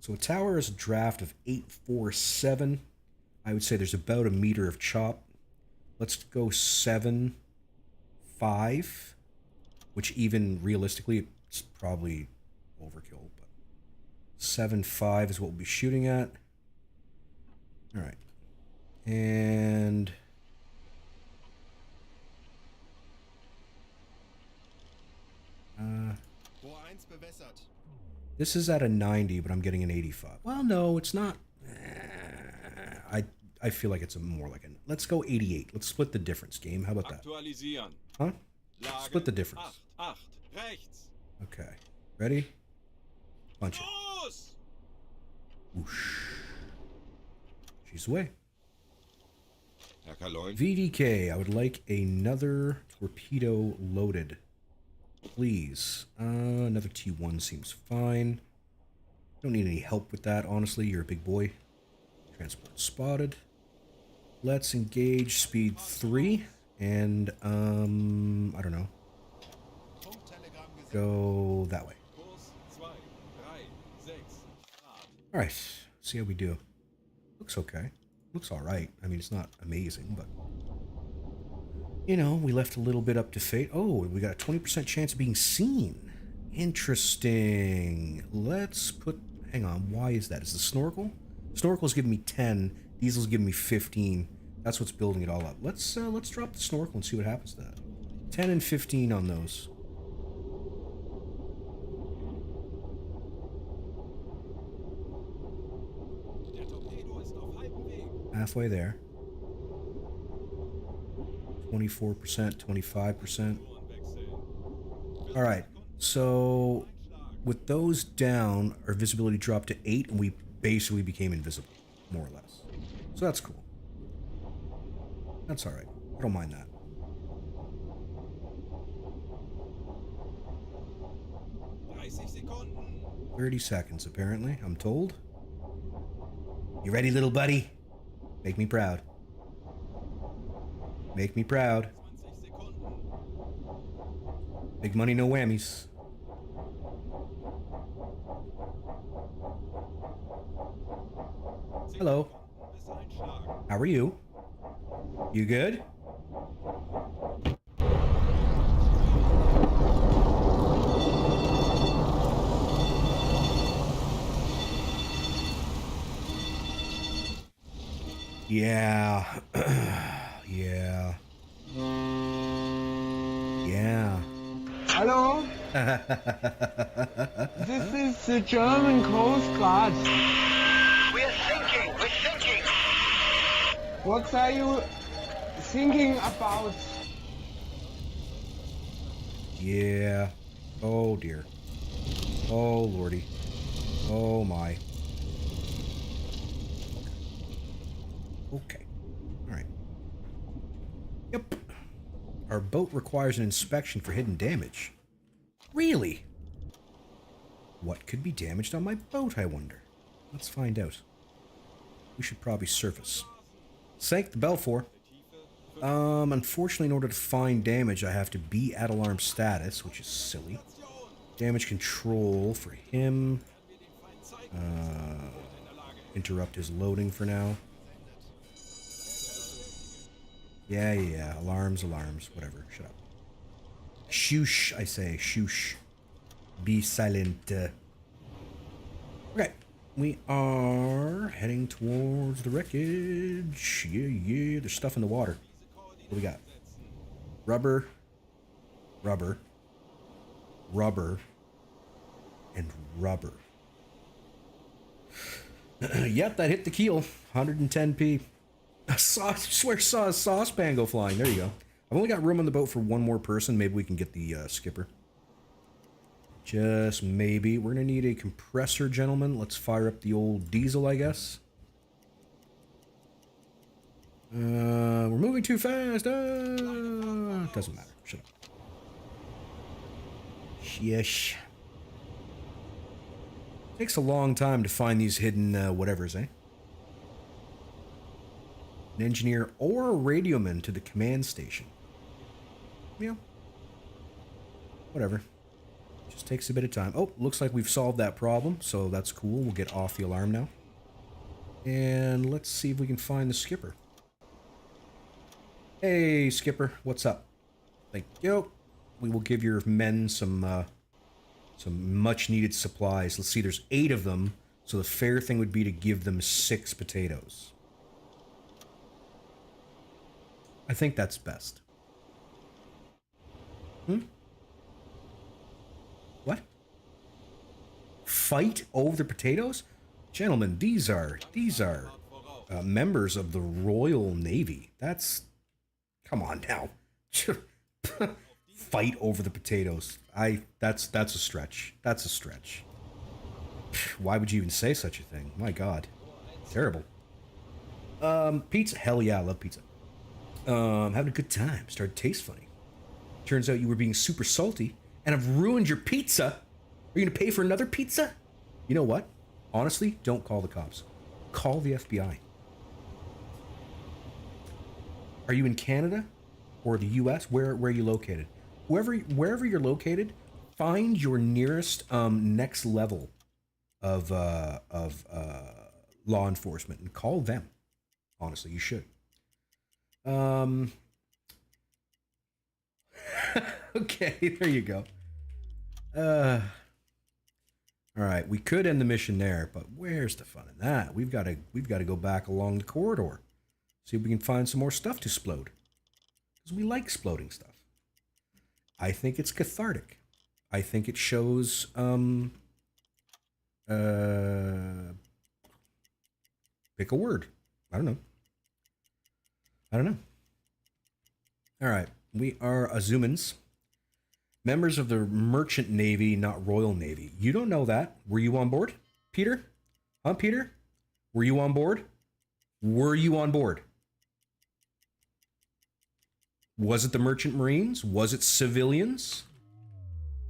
So a tower is a draft of 847. I would say there's about a meter of chop. Let's go 7.5, which even realistically it's probably overkill, but 7.5 is what we'll be shooting at. All right, and this is at a 90, but I'm getting an 85. Well, no, it's not. I feel like it's more like an. Let's go 88. Let's split the difference, game. How about that? Huh? Split the difference. Okay. Ready? Punch it. Whoosh. She's away. VDK, I would like another torpedo loaded. Please. Another T1 seems fine. Don't need any help with that, honestly. You're a big boy. Transport spotted. Let's engage speed 3. And, I don't know. Go that way. Alright. See how we do. Looks okay. Looks alright. I mean, it's not amazing, but... You know, we left a little bit up to fate. Oh, we got a 20% chance of being seen. Interesting. Let's put... Hang on, why is that? Is the snorkel? Snorkel's giving me 10. Diesel's giving me 15. That's what's building it all up. Let's drop the snorkel and see what happens to that. 10 and 15 on those. Halfway there. 24%, 25%. All right, so with those down, our visibility dropped to 8, and we basically became invisible, more or less. So that's cool. That's all right. I don't mind that. "30 seconds, apparently, I'm told. You ready, little buddy? Make me proud. Make me proud. Big money, no whammies." Hello. How are you? You good? Yeah. Yeah. Yeah. Hello? This is the German Coast Guard. We're thinking. What are you thinking about? Yeah. Oh dear. Oh lordy. Oh my. Okay. Alright. Yep. Our boat requires an inspection for hidden damage. Really? What could be damaged on my boat, I wonder? Let's find out. We should probably surface. Sank the Belfour. Unfortunately, in order to find damage, I have to be at alarm status, which is silly. Damage control for him. Interrupt his loading for now. Yeah. Alarms, whatever. Shut up. Shoosh, I say. Shoosh. Be silent. Okay. We are heading towards the wreckage. Yeah. There's stuff in the water. What do we got? Rubber. And rubber. Yep, that hit the keel. 110p. I swear I saw a saucepan go flying. There you go. I've only got room on the boat for one more person. Maybe we can get the skipper. Just maybe. We're going to need a compressor, gentlemen. Let's fire up the old diesel, I guess. We're moving too fast. Doesn't matter. Shut up. Yes. Takes a long time to find these hidden whatevers, eh? An engineer or a radioman to the command station. Yeah. Whatever. Just takes a bit of time. Oh, looks like we've solved that problem, so that's cool. We'll get off the alarm now. And let's see if we can find the skipper. Hey, skipper, what's up? Thank you. We will give your men some much-needed supplies. Let's see, there's 8 of them, so the fair thing would be to give them 6 potatoes. I think that's best. What? Fight over the potatoes? Gentlemen, these are members of the Royal Navy. That's... Come on now. Fight over the potatoes. That's a stretch. That's a stretch. Why would you even say such a thing? My God. Terrible. Pizza. Hell yeah, I love pizza. Having a good time. Started to taste funny. Turns out you were being super salty and I've ruined your pizza. Are you gonna pay for another pizza? You know what? Honestly, don't call the cops. Call the FBI. Are you in Canada or the US? Where are you located? Wherever you're located, find your nearest next level of law enforcement and call them. Honestly, you should. Okay, there you go. All right, we could end the mission there, but where's the fun in that? We've got to go back along the corridor, see if we can find some more stuff to explode, because we like exploding stuff. I think it's cathartic. I think it shows pick a word. I don't know. All right, we are Azumans, members of the Merchant Navy, not Royal Navy. You don't know that. Were you on board, Peter? Huh, Peter? Were you on board? Were you on board? Was it the Merchant Marines? Was it civilians?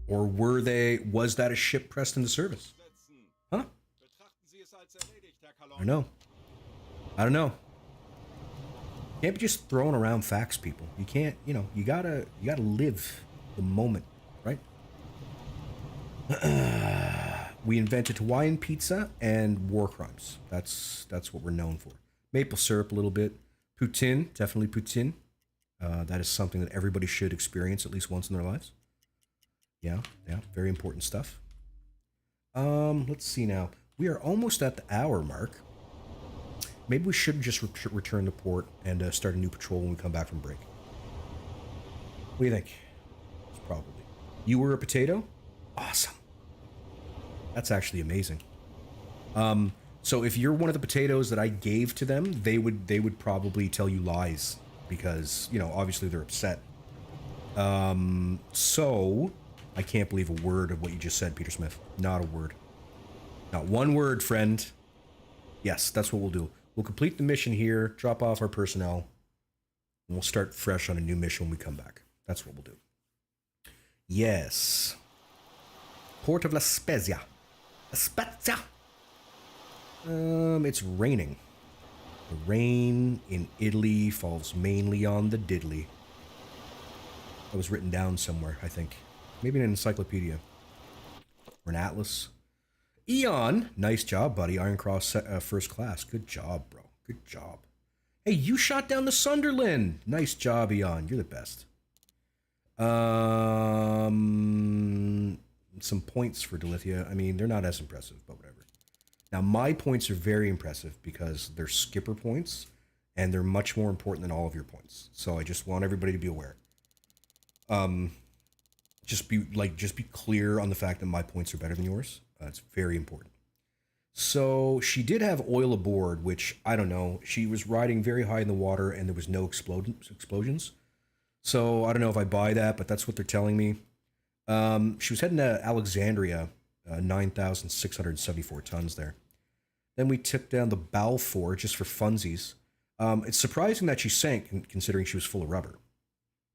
Or was that a ship pressed into service? Huh? I don't know. Can't be just throwing around facts, people. You can't, you gotta live the moment, right? We invented Hawaiian pizza and war crimes. That's what we're known for. Maple syrup a little bit. Poutine, definitely poutine. That is something that everybody should experience at least once in their lives. Yeah, very important stuff. Let's see now. We are almost at the hour mark. Maybe we should just return to port and start a new patrol when we come back from break. What do you think? It's probably. You were a potato? Awesome. That's actually amazing. So if you're one of the potatoes that I gave to them, they would probably tell you lies because, you know, obviously they're upset. So I can't believe a word of what you just said, Peter Smith. Not a word. Not one word, friend. Yes, that's what we'll do. We'll complete the mission here, drop off our personnel, and we'll start fresh on a new mission when we come back. That's what we'll do. Yes. Port of La Spezia. La Spezia! It's raining. The rain in Italy falls mainly on the diddly. That was written down somewhere, I think. Maybe in an encyclopedia. Or an atlas. Eon! Nice job, buddy. Iron Cross first class. Good job, bro. Good job. Hey, you shot down the Sunderland! Nice job, Eon. You're the best. Some points for Delithia. I mean, they're not as impressive, but whatever. Now, my points are very impressive because they're skipper points, and they're much more important than all of your points. So I just want everybody to be aware. Just be clear on the fact that my points are better than yours. It's very important. So she did have oil aboard, which I don't know. She was riding very high in the water, and there was no explosions. So I don't know if I buy that, but that's what they're telling me. She was heading to Alexandria, 9,674 tons there. Then we took down the Balfour just for funsies. It's surprising that she sank, considering she was full of rubber.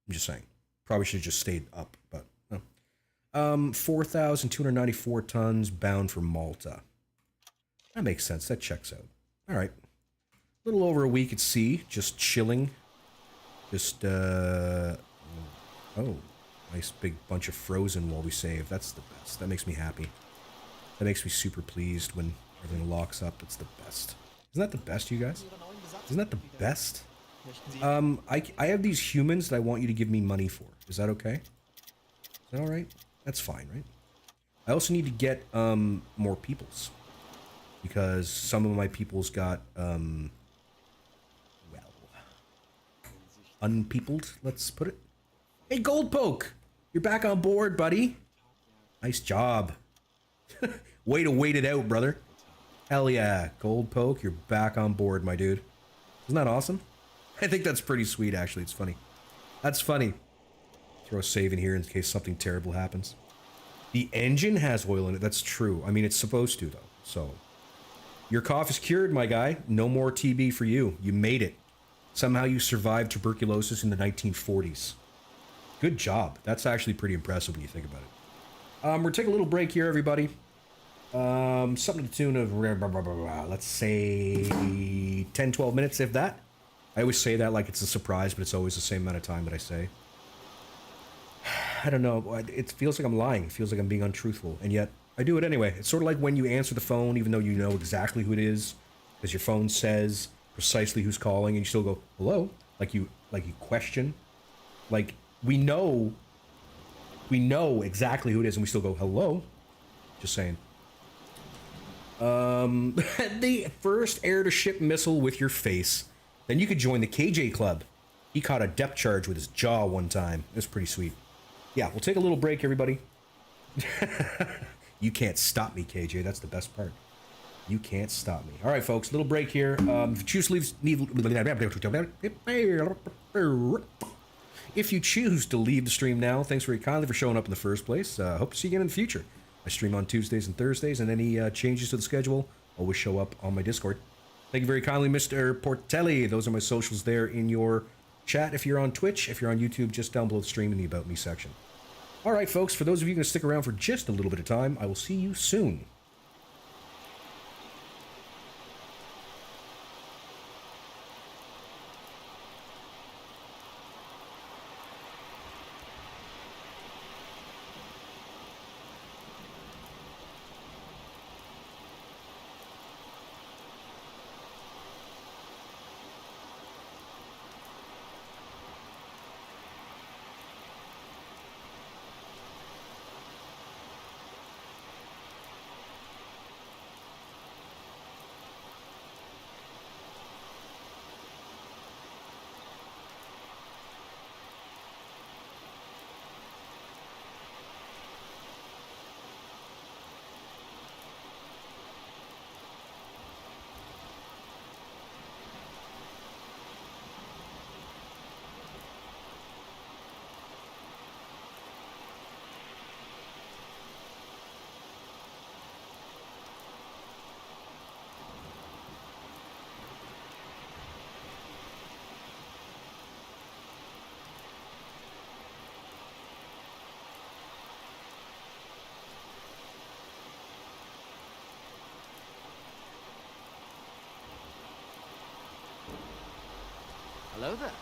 I'm just saying. Probably should have just stayed up, but... 4,294 tons bound for Malta. That makes sense. That checks out. All right. A little over a week at sea, just chilling. Just, oh, nice big bunch of frozen while we save. That's the best. That makes me happy. That makes me super pleased when everything locks up. It's the best. Isn't that the best, you guys? Isn't that the best? I have these humans that I want you to give me money for. Is that okay? Is that all right? That's fine, right? I also need to get more peoples because some of my peoples got well, unpeopled, let's put it. Hey, Goldpoke, you're back on board, buddy. Nice job. Way to wait it out, brother. Hell yeah, Goldpoke, you're back on board, my dude. Isn't that awesome? I think that's pretty sweet, actually. It's funny. That's funny. Throw a save in here in case something terrible happens. The engine has oil in it. That's true. I mean, it's supposed to, though. So, your cough is cured, my guy. No more TB for you. You made it. Somehow you survived tuberculosis in the 1940s. Good job. That's actually pretty impressive when you think about it. We're taking a little break here, everybody. Something to the tune of, let's say, 10, 12 minutes, if that. I always say that like it's a surprise, but it's always the same amount of time that I say. I don't know. It feels like I'm lying. It feels like I'm being untruthful. And yet, I do it anyway. It's sort of like when you answer the phone, even though you know exactly who it is, because your phone says precisely who's calling, and you still go, hello? Like you question. Like, we know exactly who it is, and we still go, hello? Just saying. The first air-to-ship missile with your face. Then you could join the KJ Club. He caught a depth charge with his jaw one time. It was pretty sweet. Yeah, we'll take a little break, everybody. You can't stop me, KJ. That's the best part. You can't stop me. All right, folks, little break here. If you choose to leave the stream now, thanks very kindly for showing up in the first place. Hope to see you again in the future. I stream on Tuesdays and Thursdays, and any changes to the schedule always show up on my Discord. Thank you very kindly, Mr. Portelli. Those are my socials there in your chat if you're on Twitch. If you're on YouTube, just down below the stream in the About Me section. All right, folks, for those of you going to stick around for just a little bit of time, I will see you soon. Hello there.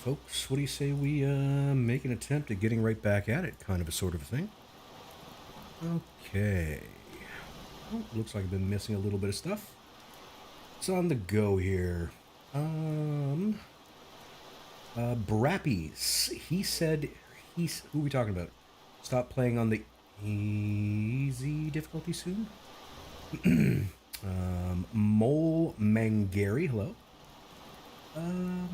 folks. What do you say we make an attempt at getting right back at it, kind of a sort of thing? Okay. Oh, looks like I've been missing a little bit of stuff. It's on the go here. Brappies. He said who are we talking about? Stop playing on the easy difficulty soon? Mole Mangary, hello. Okay.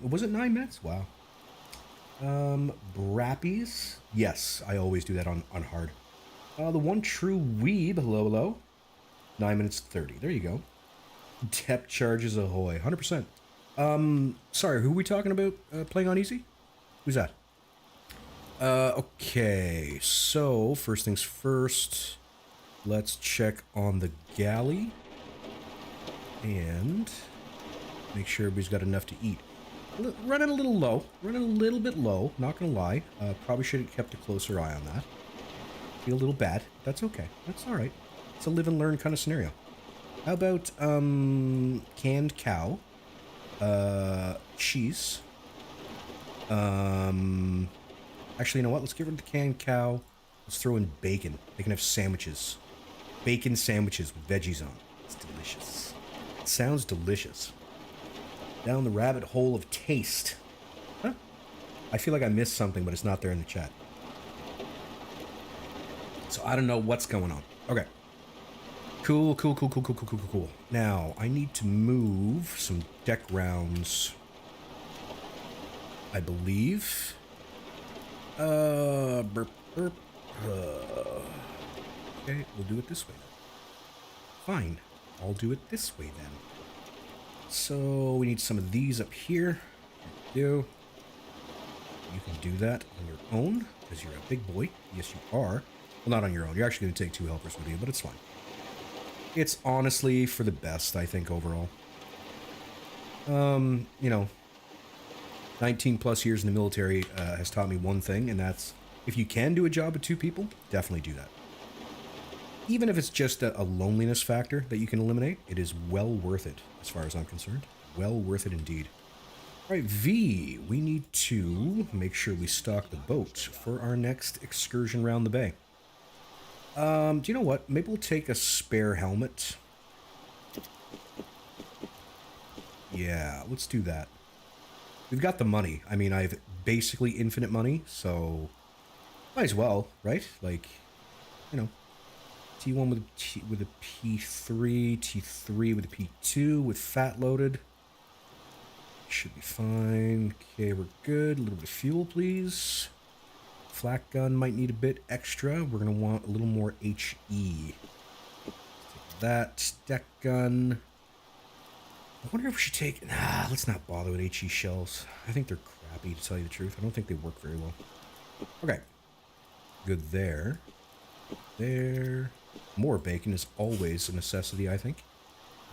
Was it 9 minutes? Wow. Brappies? Yes, I always do that on hard. The one true weeb, hello. 9 minutes 30. There you go. Depth charges ahoy. 100%. Sorry, who are we talking about playing on easy? Who's that? Okay. So, first things first. Let's check on the galley. And make sure everybody's got enough to eat. Running a little low. Running a little bit low. Not gonna lie. Probably should have kept a closer eye on that. Feel a little bad. That's okay. That's alright. It's a live and learn kind of scenario. How about, canned cow? Cheese. Actually, you know what? Let's get rid of the canned cow. Let's throw in bacon. They can have sandwiches. Bacon sandwiches with veggies on. It's delicious. It sounds delicious. Down the rabbit hole of taste. Huh? I feel like I missed something, but it's not there in the chat. So I don't know what's going on. Okay. Cool. Now, I need to move some deck rounds. I believe. Okay, we'll do it this way then. Fine. I'll do it this way then. So, we need some of these up here. You can do that on your own, because you're a big boy. Yes, you are. Well, not on your own. You're actually going to take 2 helpers with you, but it's fine. It's honestly for the best, I think, overall. You know, 19 plus years in the military has taught me one thing, and that's if you can do a job with 2 people, definitely do that. Even if it's just a loneliness factor that you can eliminate, it is well worth it, as far as I'm concerned. Well worth it indeed. All right, V, we need to make sure we stock the boat for our next excursion around the bay. Do you know what? Maybe we'll take a spare helmet. Yeah, let's do that. We've got the money. I mean, I have basically infinite money, so might as well, right? Like, you know, T1 with a P3, T3 with a P2 with fat loaded. Should be fine. Okay, we're good. A little bit of fuel, please. Flak gun might need a bit extra. We're going to want a little more HE. Take that. Deck gun. I wonder if we should take... Nah, let's not bother with HE shells. I think they're crappy, to tell you the truth. I don't think they work very well. Okay. Good there. There. More bacon is always a necessity, I think.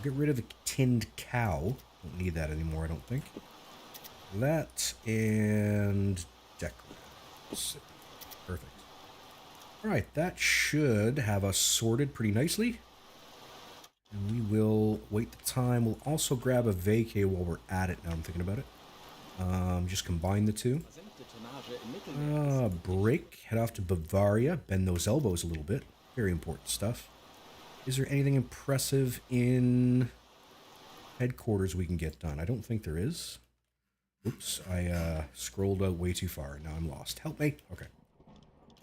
Get rid of the tinned cow. Don't need that anymore, I don't think. That and deck rounds. Perfect. Alright, that should have us sorted pretty nicely. And we will wait the time. We'll also grab a vacay while we're at it, now I'm thinking about it. Just combine the two. Break, head off to Bavaria, bend those elbows a little bit. Very important stuff. Is there anything impressive in headquarters we can get done? I don't think there is. Oops, I scrolled out way too far. Now I'm lost. Help me. Okay.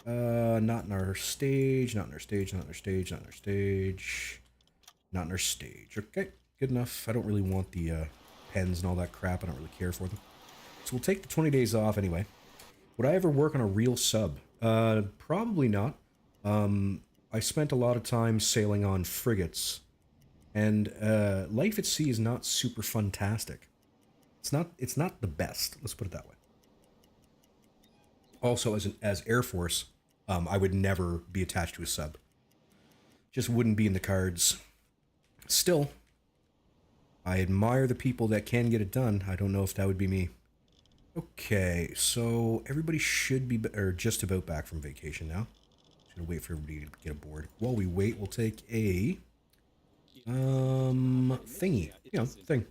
Not in our stage, not in our stage, not in our stage, not in our stage. Not in our stage. Okay, good enough. I don't really want the pens and all that crap. I don't really care for them. So we'll take the 20 days off anyway. Would I ever work on a real sub? Probably not. I spent a lot of time sailing on frigates. And life at sea is not super fantastic. It's not the best. Let's put it that way. Also, as Air Force, I would never be attached to a sub. Just wouldn't be in the cards. Still, I admire the people that can get it done. I don't know if that would be me. Okay, so everybody should be just about back from vacation now. Just gonna wait for everybody to get aboard. While we wait, we'll take a Thingy. You know, thing.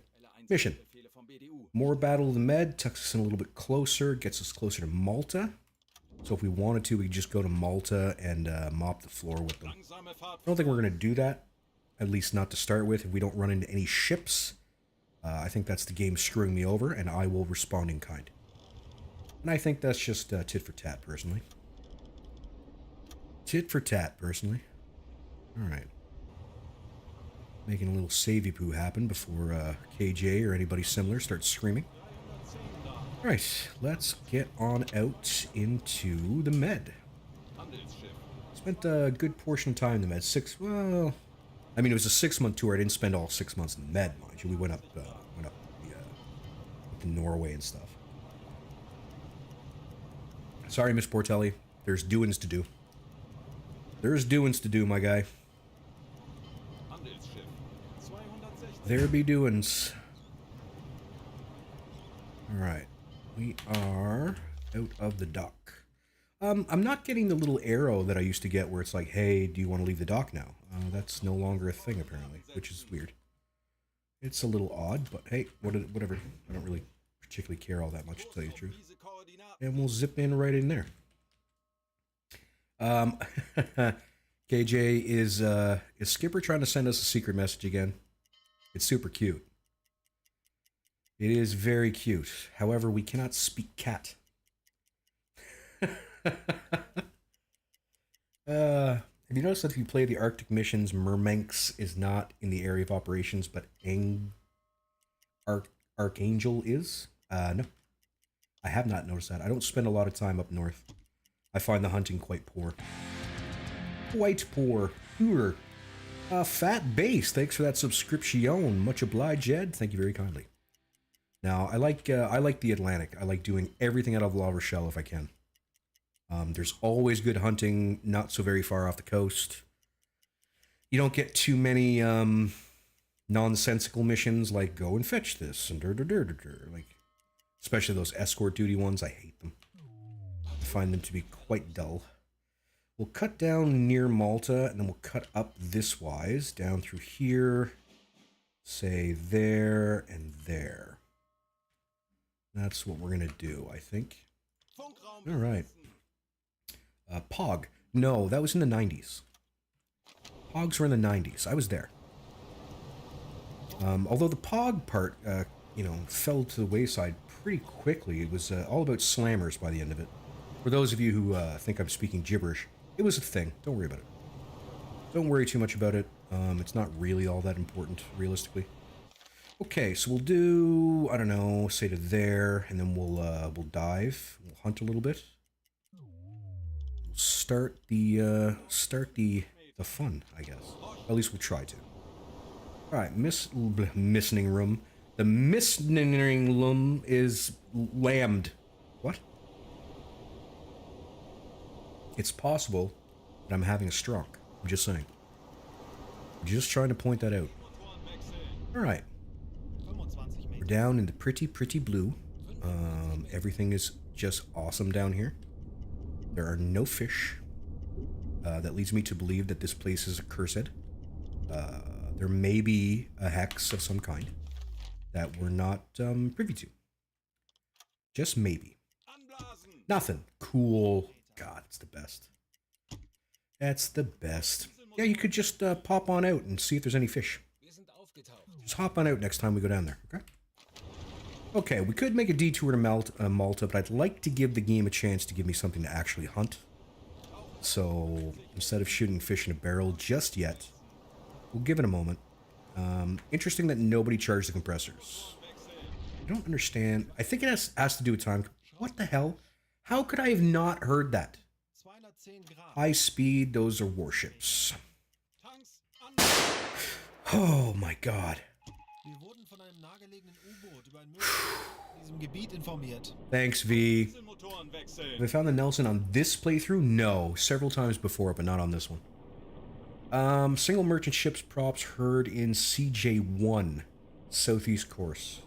Mission. More Battle of the Med tucks us in a little bit closer, gets us closer to Malta. So if we wanted to, we could just go to Malta and mop the floor with them. I don't think we're going to do that. At least not to start with. If we don't run into any ships, I think that's the game screwing me over, and I will respond in kind. And I think that's just tit for tat, personally. Tit for tat, personally. Alright. Making a little savey poo happen before KJ or anybody similar starts screaming. Alright, let's get on out into the Med. Spent a good portion of time in the Med. I mean, it was a 6-month tour. I didn't spend all 6 months in the Med, mind you. We went up to Norway and stuff. Sorry, Miss Portelli. There's doings to do. There's doings to do, my guy. There be doings. Alright. We are out of the dock. I'm not getting the little arrow that I used to get where it's like, hey, do you want to leave the dock now? That's no longer a thing, apparently, which is weird. It's a little odd, but hey, whatever. I don't really particularly care all that much, to tell you the truth. And we'll zip in right in there. KJ, is Skipper trying to send us a secret message again? It's super cute. It is very cute. However, we cannot speak cat. Have you noticed that if you play the Arctic missions, Mermanx is not in the area of operations, but Archangel is? No. I have not noticed that. I don't spend a lot of time up north. I find the hunting quite poor. Quite poor. Poor. Fat Base, thanks for that subscription. Much obliged, Ed. Thank you very kindly. Now, I like the Atlantic. I like doing everything out of La Rochelle if I can. There's always good hunting, not so very far off the coast. You don't get too many nonsensical missions like go and fetch this and like, especially those escort duty ones. I hate them. I find them to be quite dull. We'll cut down near Malta, and then we'll cut up this wise down through here, say there and there. That's what we're gonna do, I think. All right. Pog. No, that was in the 90s. Pogs were in the 90s. I was there. Although the Pog part, fell to the wayside pretty quickly. It was all about slammers by the end of it. For those of you who think I'm speaking gibberish, it was a thing. Don't worry about it. Don't worry too much about it. It's not really all that important, realistically. Okay, so we'll do, I don't know, say to there, and then we'll dive. We'll hunt a little bit. Start the fun, I guess. At least we'll try to. All right, missioning room. The missioning room is lambed. What? It's possible that I'm having a stroke. I'm just saying. I'm just trying to point that out. All right. We're down in the pretty, pretty blue. Everything is just awesome down here. There are no fish. That leads me to believe that this place is accursed. There may be a hex of some kind that we're not privy to. Just maybe. Nothing. Cool. God, it's the best. That's the best. Yeah, you could just pop on out and see if there's any fish. Just hop on out next time we go down there, okay? Okay, we could make a detour to Malta, but I'd like to give the game a chance to give me something to actually hunt. So, instead of shooting fish in a barrel just yet, we'll give it a moment. Interesting that nobody charged the compressors. I don't understand. I think it has to do with time. What the hell? How could I have not heard that? High speed, those are warships. Oh my god. Thanks, V. Have I found the Nelson on this playthrough? No. Several times before, but not on this one. Single merchant ships props heard in CJ1. Southeast course.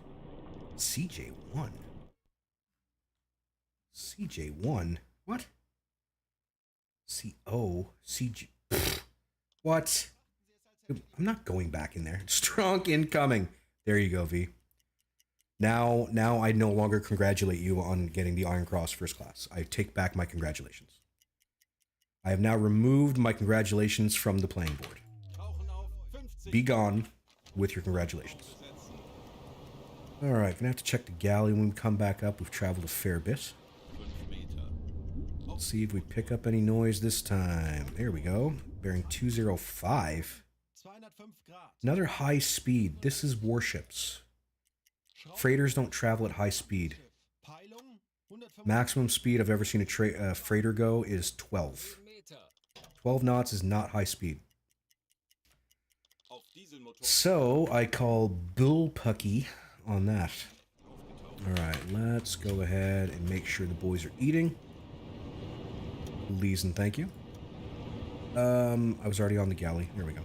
CJ1? CJ1? What? CO? CJ... What? I'm not going back in there. Strong incoming. There you go, V. Now I no longer congratulate you on getting the Iron Cross first class. I take back my congratulations. I have now removed my congratulations from the playing board. Be gone with your congratulations. Alright, gonna have to check the galley when we come back up. We've traveled a fair bit. Let's see if we pick up any noise this time. There we go. Bearing 205. Another high speed. This is warships. Freighters don't travel at high speed. Maximum speed I've ever seen a freighter go is 12. 12 knots is not high speed. So I call bullpucky on that. Alright, let's go ahead and make sure the boys are eating. Please and thank you. I was already on the galley. There we go.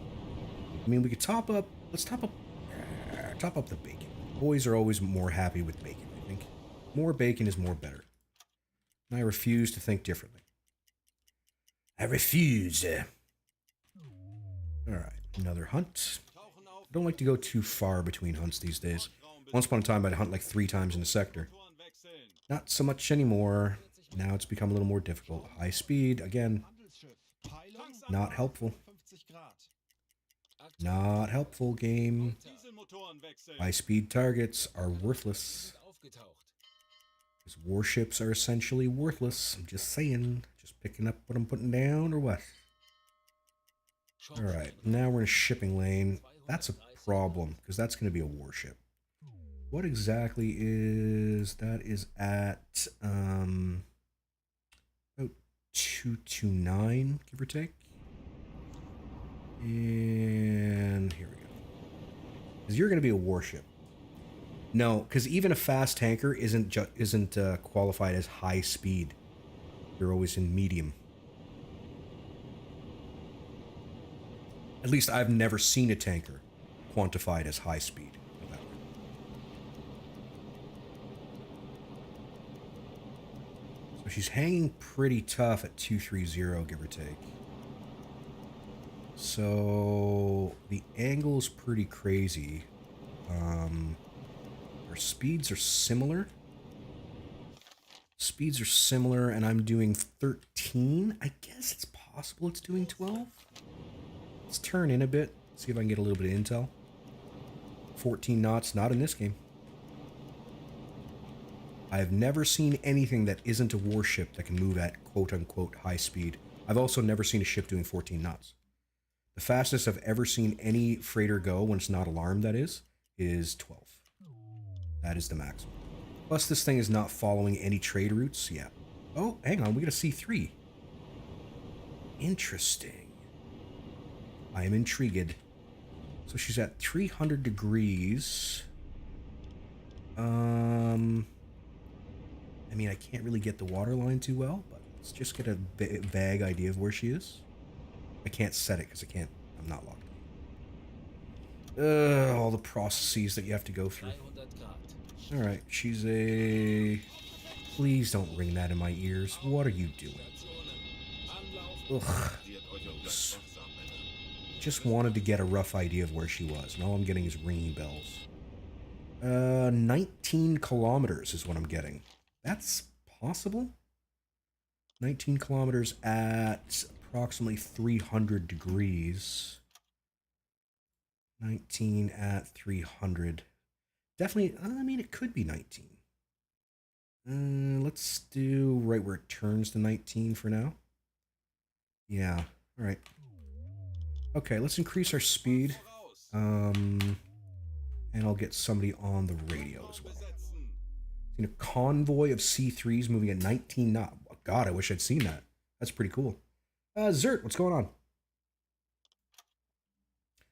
I mean, we could top up. Let's top up the bacon. Boys are always more happy with bacon, I think. More bacon is more better. And I refuse to think differently. I refuse. Alright, another hunt. I don't like to go too far between hunts these days. Once upon a time, I'd hunt like 3 times in a sector. Not so much anymore. Now it's become a little more difficult. High speed, again. Not helpful. Not helpful, game. High-speed targets are worthless. Because warships are essentially worthless. I'm just saying. Just picking up what I'm putting down, or what? Alright, now we're in a shipping lane. That's a problem, because that's going to be a warship. What exactly is... That is at... about 229, give or take. And here we go. Because you're going to be a warship. No, because even a fast tanker isn't qualified as high speed. You're always in medium. At least I've never seen a tanker quantified as high speed. So she's hanging pretty tough at 230, give or take. So the angle is pretty crazy. Our speeds are similar. Speeds are similar, and I'm doing 13. I guess it's possible it's doing 12. Let's turn in a bit, see if I can get a little bit of intel. 14 knots, not in this game. I have never seen anything that isn't a warship that can move at quote-unquote high speed. I've also never seen a ship doing 14 knots. The fastest I've ever seen any freighter go, when it's not alarmed that is 12. That is the maximum. Plus this thing is not following any trade routes. Yeah. Oh, hang on, we got a C3. Interesting. I am intrigued. So she's at 300 degrees. I mean, I can't really get the water line too well, but let's just get a vague idea of where she is. I can't set it because I'm not locked in. All the processes that you have to go through. Alright, she's a... Please don't ring that in my ears. What are you doing? Ugh. Just wanted to get a rough idea of where she was, and all I'm getting is ringing bells. 19 kilometers is what I'm getting. That's possible? 19 kilometers at approximately 300 degrees. 19 at 300. Definitely, I mean, it could be 19. Let's do right where it turns to 19 for now. Yeah, alright. Okay, let's increase our speed. And I'll get somebody on the radio as well. Seen a convoy of C3s moving at 19 knots. God, I wish I'd seen that. That's pretty cool. Zert, what's going on?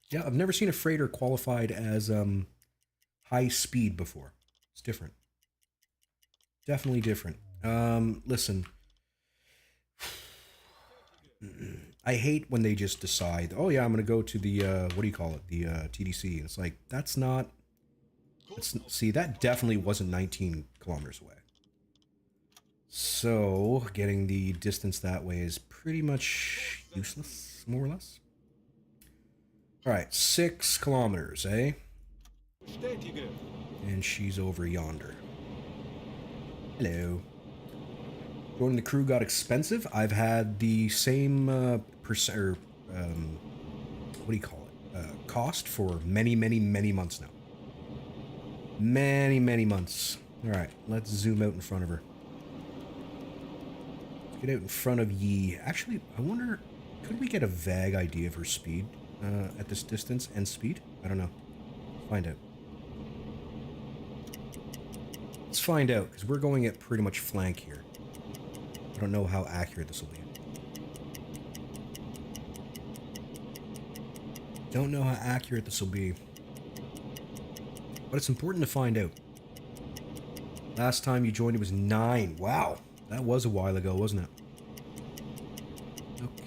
Yeah, I've never seen a freighter qualified as high speed before. It's different. Definitely different. Listen. I hate when they just decide, oh yeah, I'm going to go to the, what do you call it? The TDC. And it's like, that's not... see, that definitely wasn't 19 kilometers away. So, getting the distance that way is pretty much useless, more or less. All right, 6 kilometers, eh? And she's over yonder. Hello. Joining the crew got expensive. I've had the same what do you call it? Cost for many, many, many months now. Many, many months. All right, let's zoom out in front of her. Let's get out in front of Yi. Actually, I wonder, could we get a vague idea of her speed at this distance and speed? I don't know. Find out. Let's find out, because we're going at pretty much flank here. I don't know how accurate this will be. Don't know how accurate this will be. But it's important to find out. Last time you joined it was 9. Wow. That was a while ago, wasn't it? Okay.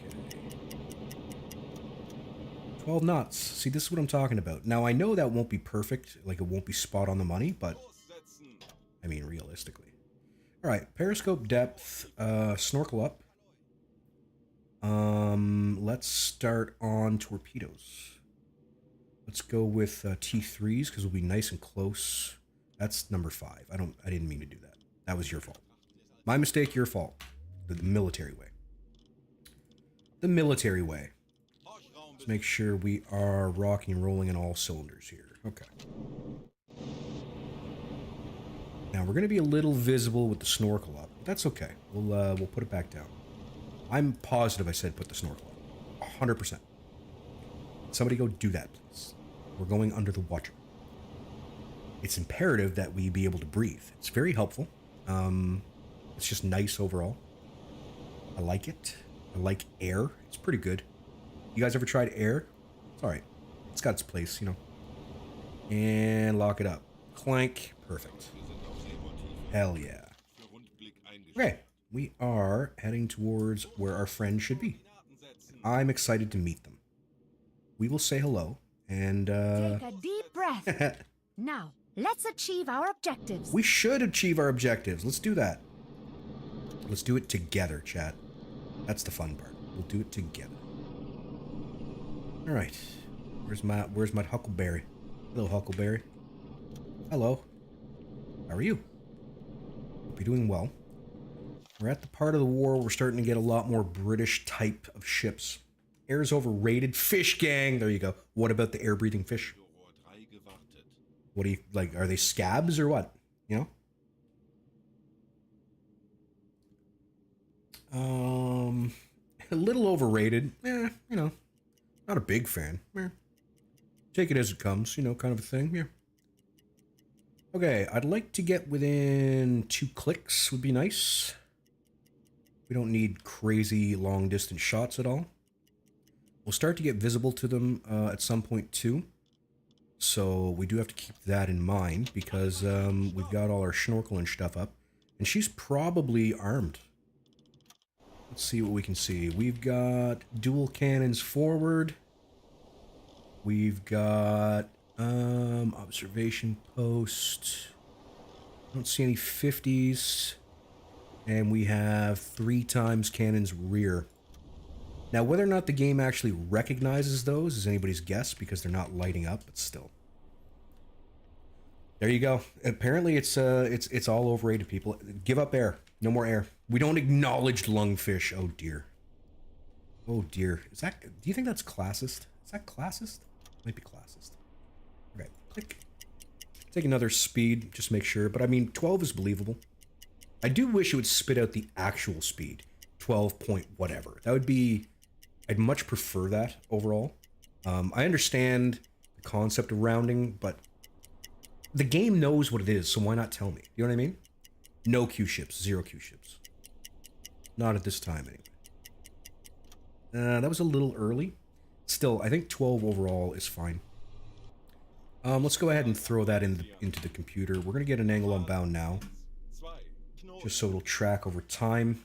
12 knots. See, this is what I'm talking about. Now, I know that won't be perfect. Like, it won't be spot on the money, but... I mean, realistically. Alright, periscope depth, snorkel up. Let's start on torpedoes. Let's go with T3s, because we'll be nice and close. That's number 5. I didn't mean to do that. That was your fault. My mistake, your fault. The military way. The military way. Let's make sure we are rocking and rolling in all cylinders here. Okay. Now, we're going to be a little visible with the snorkel up. That's okay. We'll put it back down. I'm positive I said put the snorkel up. 100%. Somebody go do that, please. We're going under the water. It's imperative that we be able to breathe. It's very helpful. It's just nice overall. I like it. I like air. It's pretty good. You guys ever tried air? It's alright. It's got its place, you know. And lock it up. Clank. Perfect. Hell yeah. Okay. We are heading towards where our friends should be. I'm excited to meet them. We will say hello and Take a deep breath. Now, let's achieve our objectives. we should achieve our objectives. Let's do that. Let's do it together, chat. That's the fun part. We'll do it together. All right. Where's my Huckleberry? Hello, Huckleberry. Hello. How are you? Hope you're doing well. We're at the part of the war where we're starting to get a lot more British type of ships. Air's overrated. Fish gang. There you go. What about the air-breathing fish? What do you, like, are they scabs or what? You know? A little overrated. You know, not a big fan. Take it as it comes, you know, kind of a thing. Yeah. Okay, I'd like to get within 2 clicks would be nice. We don't need crazy long distance shots at all. We'll start to get visible to them at some point too. So we do have to keep that in mind because we've got all our snorkel and stuff up. And she's probably armed. Let's see what we can see. We've got dual cannons forward. We've got observation post. Don't see any 50s. And we have 3 times cannons rear. Now, whether or not the game actually recognizes those is anybody's guess because they're not lighting up, but still. There you go. Apparently, it's all overrated, people. Give up air. No more air. We don't acknowledge lungfish. Oh dear. Oh dear. Is that? Do you think that's classist? Is that classist? Might be classist. Okay. Click. Take another speed. Just make sure. But I mean, 12 is believable. I do wish it would spit out the actual speed. 12 point whatever. That would be... I'd much prefer that overall. I understand the concept of rounding, but the game knows what it is, so why not tell me? You know what I mean? No Q ships, 0 Q ships. Not at this time, anyway. That was a little early. Still, I think 12 overall is fine. Let's go ahead and throw that into the computer. We're going to get an angle on bound now. Just so it'll track over time.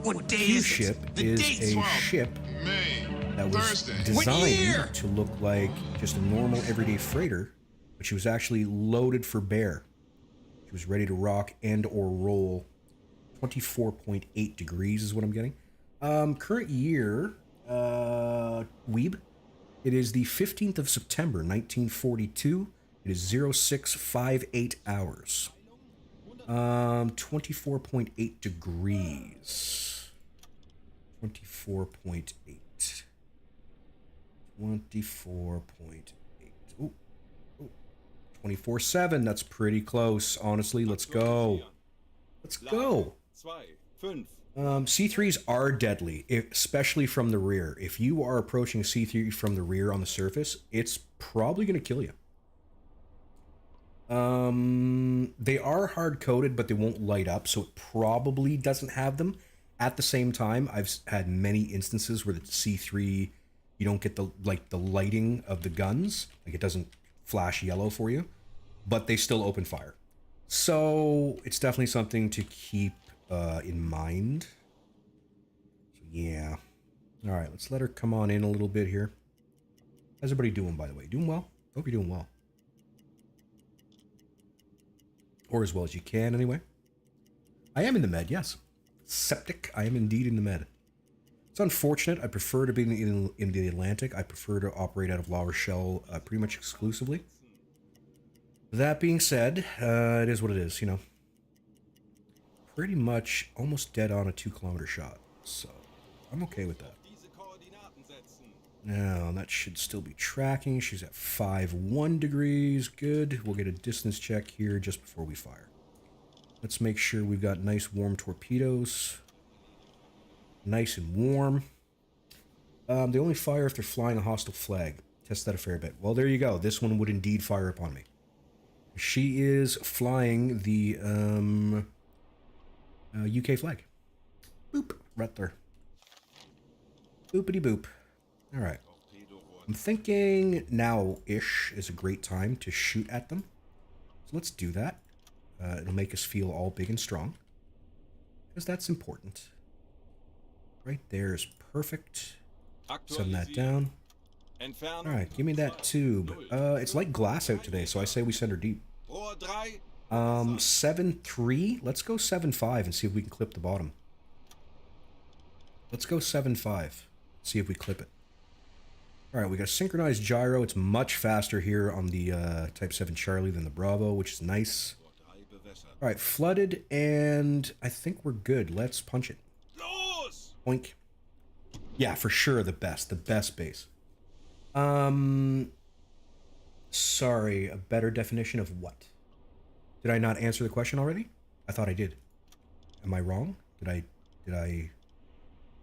What day Q is ship it? The is date's a wrong. ship May. that was Thursday. What year? designed to look like just a normal everyday freighter, but she was actually loaded for bear. She was ready to rock and or roll. 24.8 degrees is what I'm getting. Current year, Weeb, It is the 15th of September, 1942. It is 0658 hours. 24.8 degrees. 24.8. 24.8. Ooh. 24/7. That's pretty close. Honestly, let's go. Let's go. C3s are deadly, especially from the rear. If you are approaching C3 from the rear on the surface, it's probably going to kill you. They are hard-coded, but they won't light up, so it probably doesn't have them. At the same time, I've had many instances where the C3, you don't get the lighting of the guns. Like, it doesn't flash yellow for you, but they still open fire. So it's definitely something to keep in mind. So yeah. All right, let's let her come on in a little bit here. How's everybody doing, by the way? Doing well? Hope you're doing well. Or as well as you can, anyway. I am in the med, yes. Septic, I am indeed in the med. It's unfortunate. I prefer to be in the Atlantic. I prefer to operate out of La Rochelle pretty much exclusively. That being said, it is what it is, you know. Pretty much almost dead on a 2-kilometer shot. So, I'm okay with that. Now, that should still be tracking. She's at 5-1 degrees. Good. We'll get a distance check here just before we fire. Let's make sure we've got nice warm torpedoes. Nice and warm. They only fire if they're flying a hostile flag. Test that a fair bit. Well, there you go. This one would indeed fire upon me. She is flying the UK flag. Boop. Right there. Boopity boop. All right. I'm thinking now-ish is a great time to shoot at them. So let's do that. It'll make us feel all big and strong. Because that's important. Right there is perfect. Send that down. All right, give me that tube. It's like glass out today, so I say we send her deep. 7-3. Let's go 7-5 and see if we can clip the bottom. Let's go 7-5. See if we clip it. All right, we got a synchronized gyro. It's much faster here on the Type 7 Charlie than the Bravo, which is nice. All right, flooded, and I think we're good. Let's punch it. Oink. Yeah, for sure, the best base. Sorry, a better definition of what? Did I not answer the question already? I thought I did. Am I wrong? Did I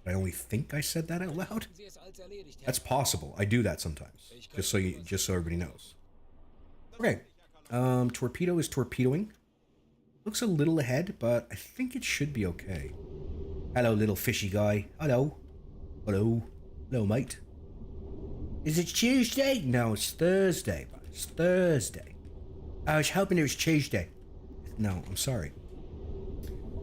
only think I said that out loud? That's possible. I do that sometimes. Just so everybody knows. Okay. Torpedo is torpedoing. Looks a little ahead, but I think it should be okay. Hello, little fishy guy. Hello. Hello. Hello, mate. Is it Tuesday? No, it's Thursday. It's Thursday. I was hoping it was Tuesday. No, I'm sorry.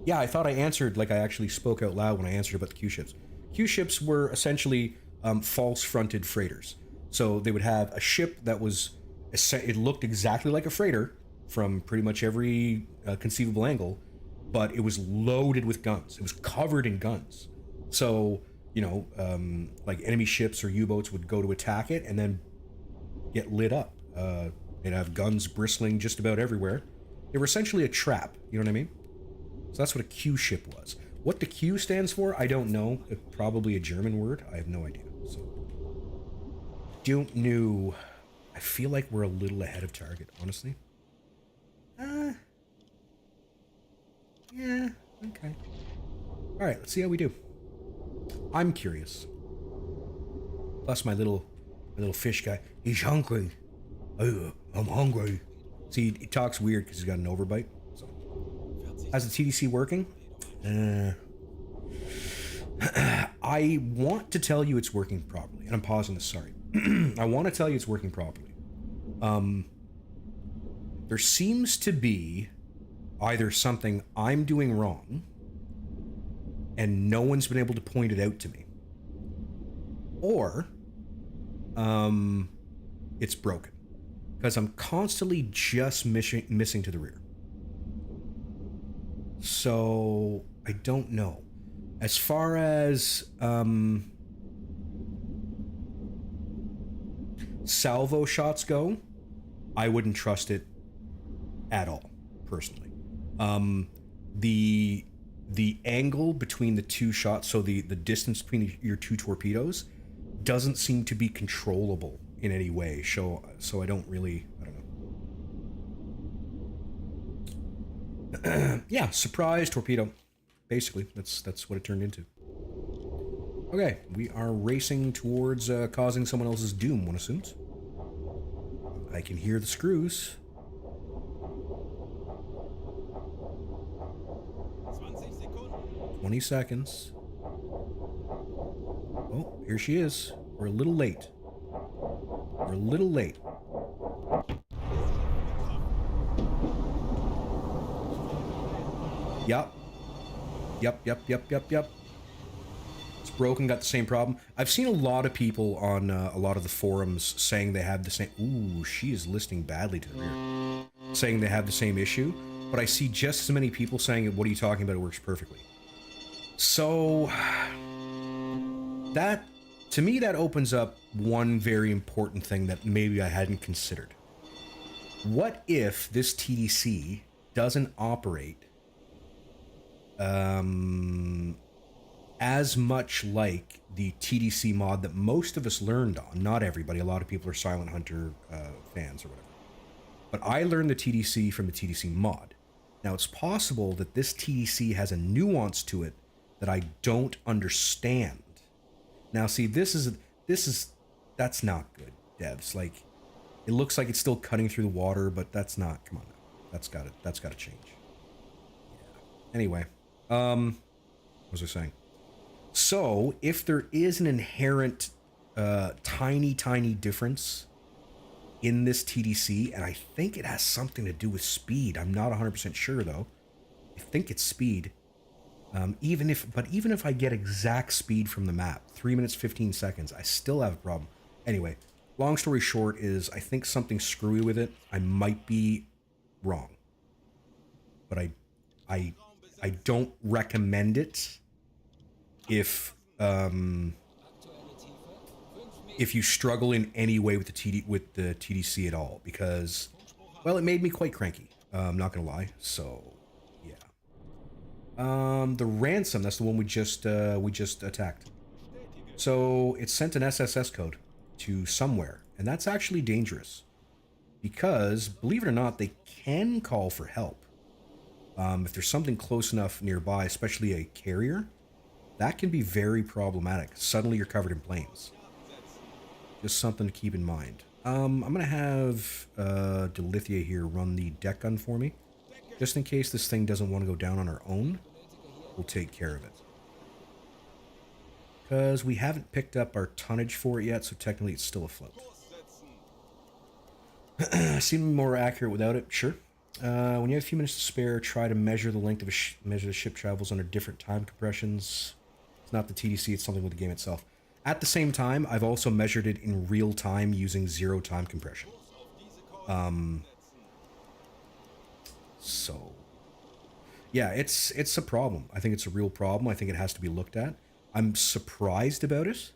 Yeah, I thought I answered like I actually spoke out loud when I answered about the Q-ships. Q-ships were essentially false-fronted freighters. So they would have a ship that was... It looked exactly like a freighter from pretty much every conceivable angle, but it was loaded with guns. It was covered in guns. So, you know, like enemy ships or U-boats would go to attack it and then get lit up. They'd have guns bristling just about everywhere. They were essentially a trap, you know what I mean? So that's what a Q-ship was. What the Q stands for, I don't know. It's probably a German word. I have no idea. So, don't know. I feel like we're a little ahead of target, honestly. Yeah, okay. All right, let's see how we do. I'm curious. Plus, my little fish guy. He's hungry. Oh, I'm hungry. See, he talks weird because he's got an overbite. So, how's the TDC working? I want to tell you it's working properly, and I'm pausing this. Sorry. I want to tell you it's working properly. There seems to be either something I'm doing wrong and no one's been able to point it out to me, or it's broken because I'm constantly just missing to the rear. So I don't know. As far as salvo shots go, I wouldn't trust it at all, personally. The angle between the two shots, so the distance between your two torpedoes, doesn't seem to be controllable in any way. So I don't know. Yeah, surprise torpedo. Basically, that's what it turned into. Okay, we are racing towards causing someone else's doom, one assumes. I can hear the screws. 20 seconds. Oh, here she is. We're a little late. We're a little late. Yup. Yep. It's broken, got the same problem. I've seen a lot of people on a lot of the forums saying they have the same... Ooh, she is listening badly to the rear. Saying they have the same issue. But I see just as many people saying, what are you talking about? It works perfectly. So... that... To me, that opens up one very important thing that maybe I hadn't considered. What if this TDC doesn't operate as much like the TDC mod that most of us learned on? Not everybody, a lot of people are Silent Hunter fans or whatever. But I learned the TDC from the TDC mod. Now, it's possible that this TDC has a nuance to it that I don't understand. Now, see, that's not good, devs. Like, it looks like it's still cutting through the water, but that's not. Come on, now. That's got to change. Yeah. Anyway, what was I saying? So, if there is an inherent, tiny difference in this TDC, and I think it has something to do with speed. I'm not 100% sure though. I think it's speed. Even if I get exact speed from the map, 3 minutes 15 seconds, I still have a problem. Anyway, long story short is I think something screwy with it. I might be wrong, but I don't recommend it if you struggle in any way with the TDC at all, because, well, it made me quite cranky. I'm not gonna lie. So. The ransom, that's the one we just attacked. So it sent an SSS code to somewhere, and that's actually dangerous because, believe it or not, they can call for help. If there's something close enough nearby, especially a carrier, that can be very problematic. Suddenly you're covered in planes. Just something to keep in mind. I'm gonna have Delithia here run the deck gun for me. Just in case this thing doesn't want to go down on our own, we'll take care of it. Because we haven't picked up our tonnage for it yet, so technically it's still afloat. Seem more accurate without it? Sure. When you have a few minutes to spare, try to measure the length of measure the ship travels under different time compressions. It's not the TDC, it's something with the game itself. At the same time, I've also measured it in real time using 0 time compression. So, yeah, it's a problem. I think it's a real problem. I think it has to be looked at. I'm surprised about it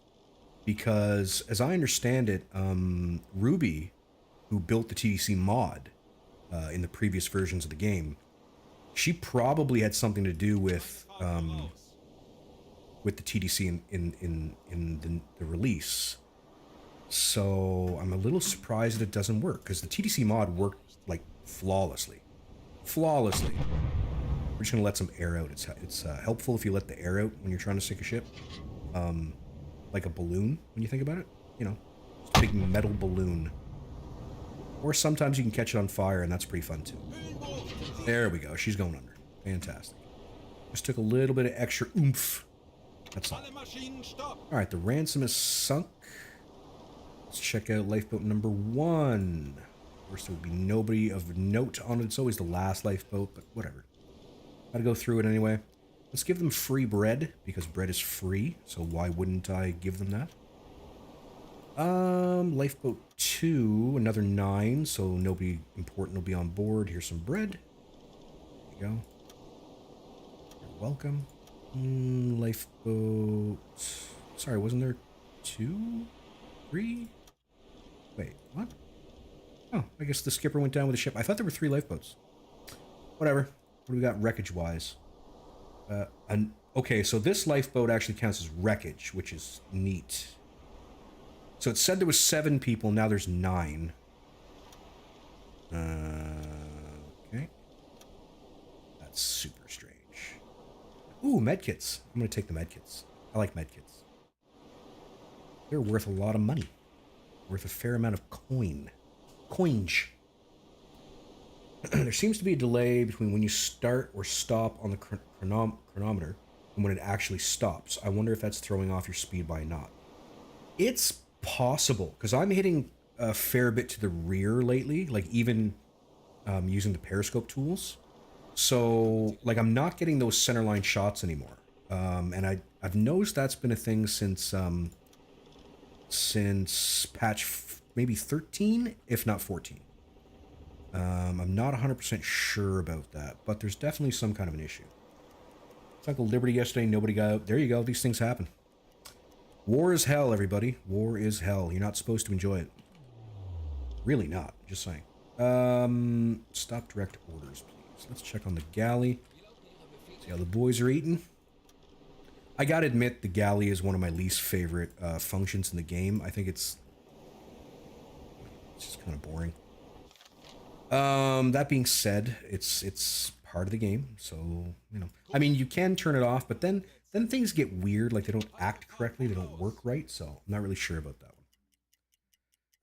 because, as I understand it, Ruby, who built the TDC mod in the previous versions of the game, she probably had something to do with the TDC in the release. So I'm a little surprised that it doesn't work, because the TDC mod worked like flawlessly. We're just gonna let some air out. It's helpful if you let the air out when you're trying to sink a ship, like a balloon. When you think about it, you know, just a big metal balloon. Or sometimes you can catch it on fire, and that's pretty fun too. There we go. She's going under. Fantastic. Just took a little bit of extra oomph. That's all. All right, the ransom is sunk. Let's check out lifeboat number 1. Of course, there would be nobody of note on it. It's always the last lifeboat, but whatever. Gotta go through it anyway. Let's give them free bread, because bread is free, so why wouldn't I give them that? Lifeboat 2, another 9, so nobody important will be on board. Here's some bread. There you go. You're welcome. Lifeboat... Sorry, wasn't there 2? 3? Wait, what? Oh, I guess the skipper went down with the ship. I thought there were 3 lifeboats. Whatever. What do we got wreckage-wise? Okay, so this lifeboat actually counts as wreckage, which is neat. So it said there was 7 people, now there's 9. Okay. That's super strange. Ooh, medkits. I'm gonna take the medkits. I like medkits. They're worth a lot of money. Worth a fair amount of coinage. There seems to be a delay between when you start or stop on the chronometer and when it actually stops. I wonder if that's throwing off your speed by a knot. It's possible, because I'm hitting a fair bit to the rear lately, like even using the periscope tools. So, like, I'm not getting those centerline shots anymore. And I've noticed that's been a thing since patch maybe 13, if not 14. I'm not 100% sure about that, but there's definitely some kind of an issue. It's like a Liberty yesterday, nobody got out. There you go, these things happen. War is hell, everybody. War is hell. You're not supposed to enjoy it. Really not, just saying. Stop direct orders, please. Let's check on the galley. See how the boys are eating. I gotta admit, the galley is one of my least favorite functions in the game. I think it's just kind of boring. That being said, it's part of the game, so, you know. I mean, you can turn it off, but then things get weird, like they don't act correctly, they don't work right, so I'm not really sure about that one.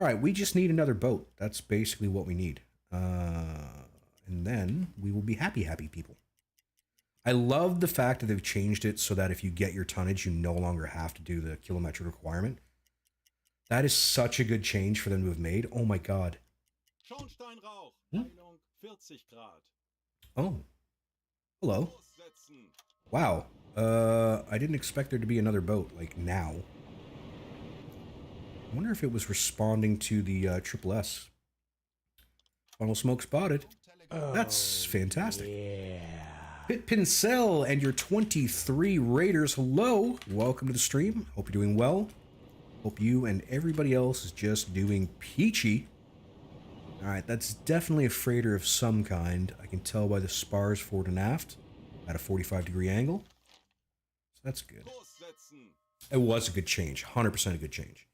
Alright, we just need another boat. That's basically what we need. And then we will be happy people. I love the fact that they've changed it so that if you get your tonnage, you no longer have to do the kilometric requirement. That is such a good change for them to have made. Oh my god. Oh. Hello. Wow. I didn't expect there to be another boat, like, now. I wonder if it was responding to the Triple S. Funnel smoke spotted. That's fantastic. Yeah. Pit Pincel and your 23 Raiders, hello. Welcome to the stream. Hope you're doing well. Hope you and everybody else is just doing peachy. Alright, that's definitely a freighter of some kind. I can tell by the spars forward and aft at a 45-degree angle. So that's good. It was a good change. 100% a good change.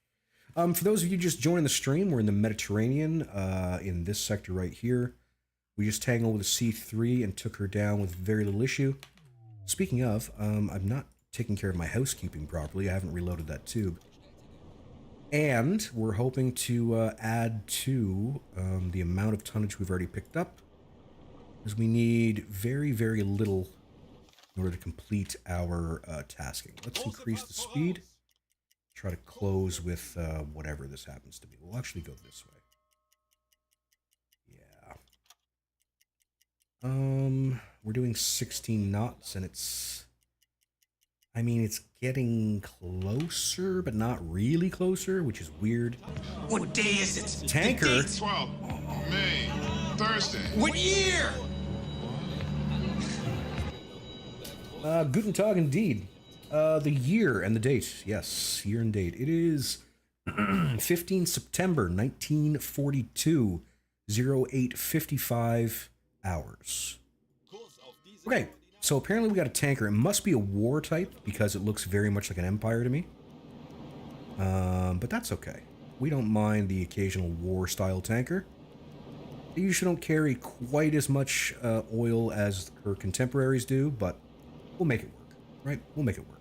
For those of you just joining the stream, we're in the Mediterranean, in this sector right here. We just tangled with a C3 and took her down with very little issue. Speaking of, I'm not taking care of my housekeeping properly. I haven't reloaded that tube. And we're hoping to add to the amount of tonnage we've already picked up, because we need very, very little in order to complete our tasking. Let's increase the speed. Try to close with whatever this happens to be. We'll actually go this way. Yeah. We're doing 16 knots, and it's... I mean, it's getting closer, but not really closer, which is weird. What day is it? Tanker? 12, May, Thursday. What year? Guten Tag indeed. The year and the date. Yes, year and date. It is 15 September 1942, 08:55 hours. Okay, so apparently we got a tanker. It must be a war type because it looks very much like an Empire to me. But that's okay. We don't mind the occasional war-style tanker. They usually don't carry quite as much oil as her contemporaries do, but we'll make it work, right? We'll make it work.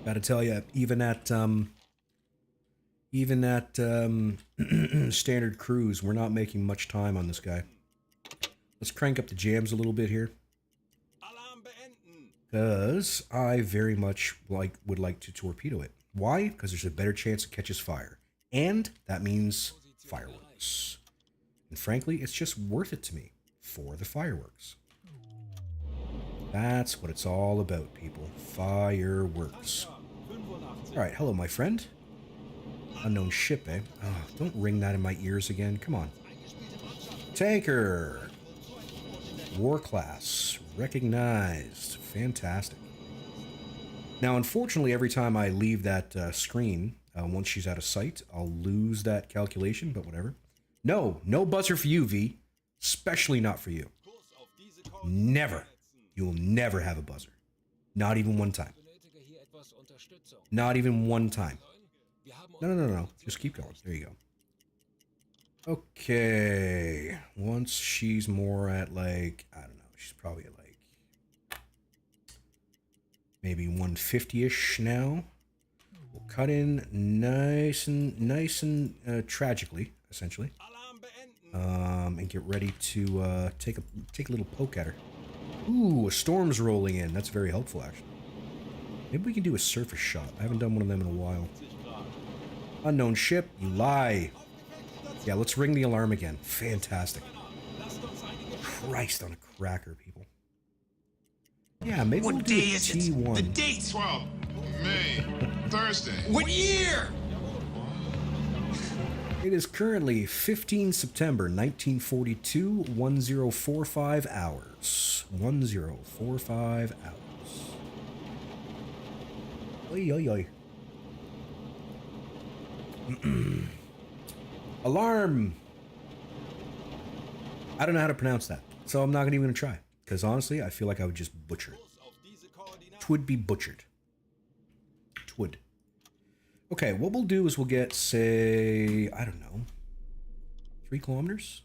Gotta tell you, even at standard cruise, we're not making much time on this guy. Let's crank up the jams a little bit here, because I very much would like to torpedo it. Why? Because there's a better chance it catches fire, and that means fireworks. And frankly, it's just worth it to me for the fireworks. That's what it's all about, people. Fireworks. Alright, hello, my friend. Unknown ship, eh? Oh, don't ring that in my ears again. Come on. Tanker. War class. Recognized. Fantastic. Now, unfortunately, every time I leave that screen, once she's out of sight, I'll lose that calculation, but whatever. No, no buzzer for you, V. Especially not for you. Never. You will never have a buzzer. Not even one time. Not even one time. No. Just keep going. There you go. Okay. Once she's more at like, I don't know, she's probably at like maybe 150-ish now. We'll cut in nice and tragically, essentially. And get ready to take a little poke at her. Ooh, a storm's rolling in. That's very helpful, actually. Maybe we can do a surface shot. I haven't done one of them in a while. Unknown ship, you lie. Yeah, let's ring the alarm again. Fantastic. Christ on a cracker, people. Yeah, maybe we'll What do day a is it? T1. The date. 12 May, Thursday. What year? It is currently 15 September 1942, 1045 hours. 1045 hours. Oi, oi, oi. Alarm! I don't know how to pronounce that, so I'm not even going to try. Because honestly, I feel like I would just butcher it. Twould be butchered. Twould. Okay, what we'll do is we'll get, say, I don't know, 3 kilometers?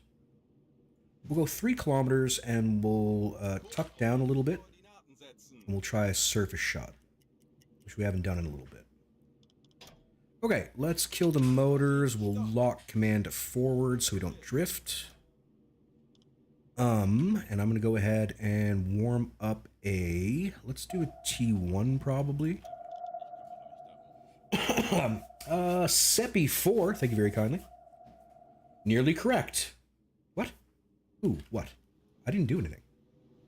We'll go 3 kilometers and we'll tuck down a little bit. And we'll try a surface shot, which we haven't done in a little bit. Okay, let's kill the motors. We'll lock command forward so we don't drift. And I'm going to go ahead and warm up let's do a T1 probably. Seppi 4, thank you very kindly. Nearly correct. What? Ooh, what? I didn't do anything.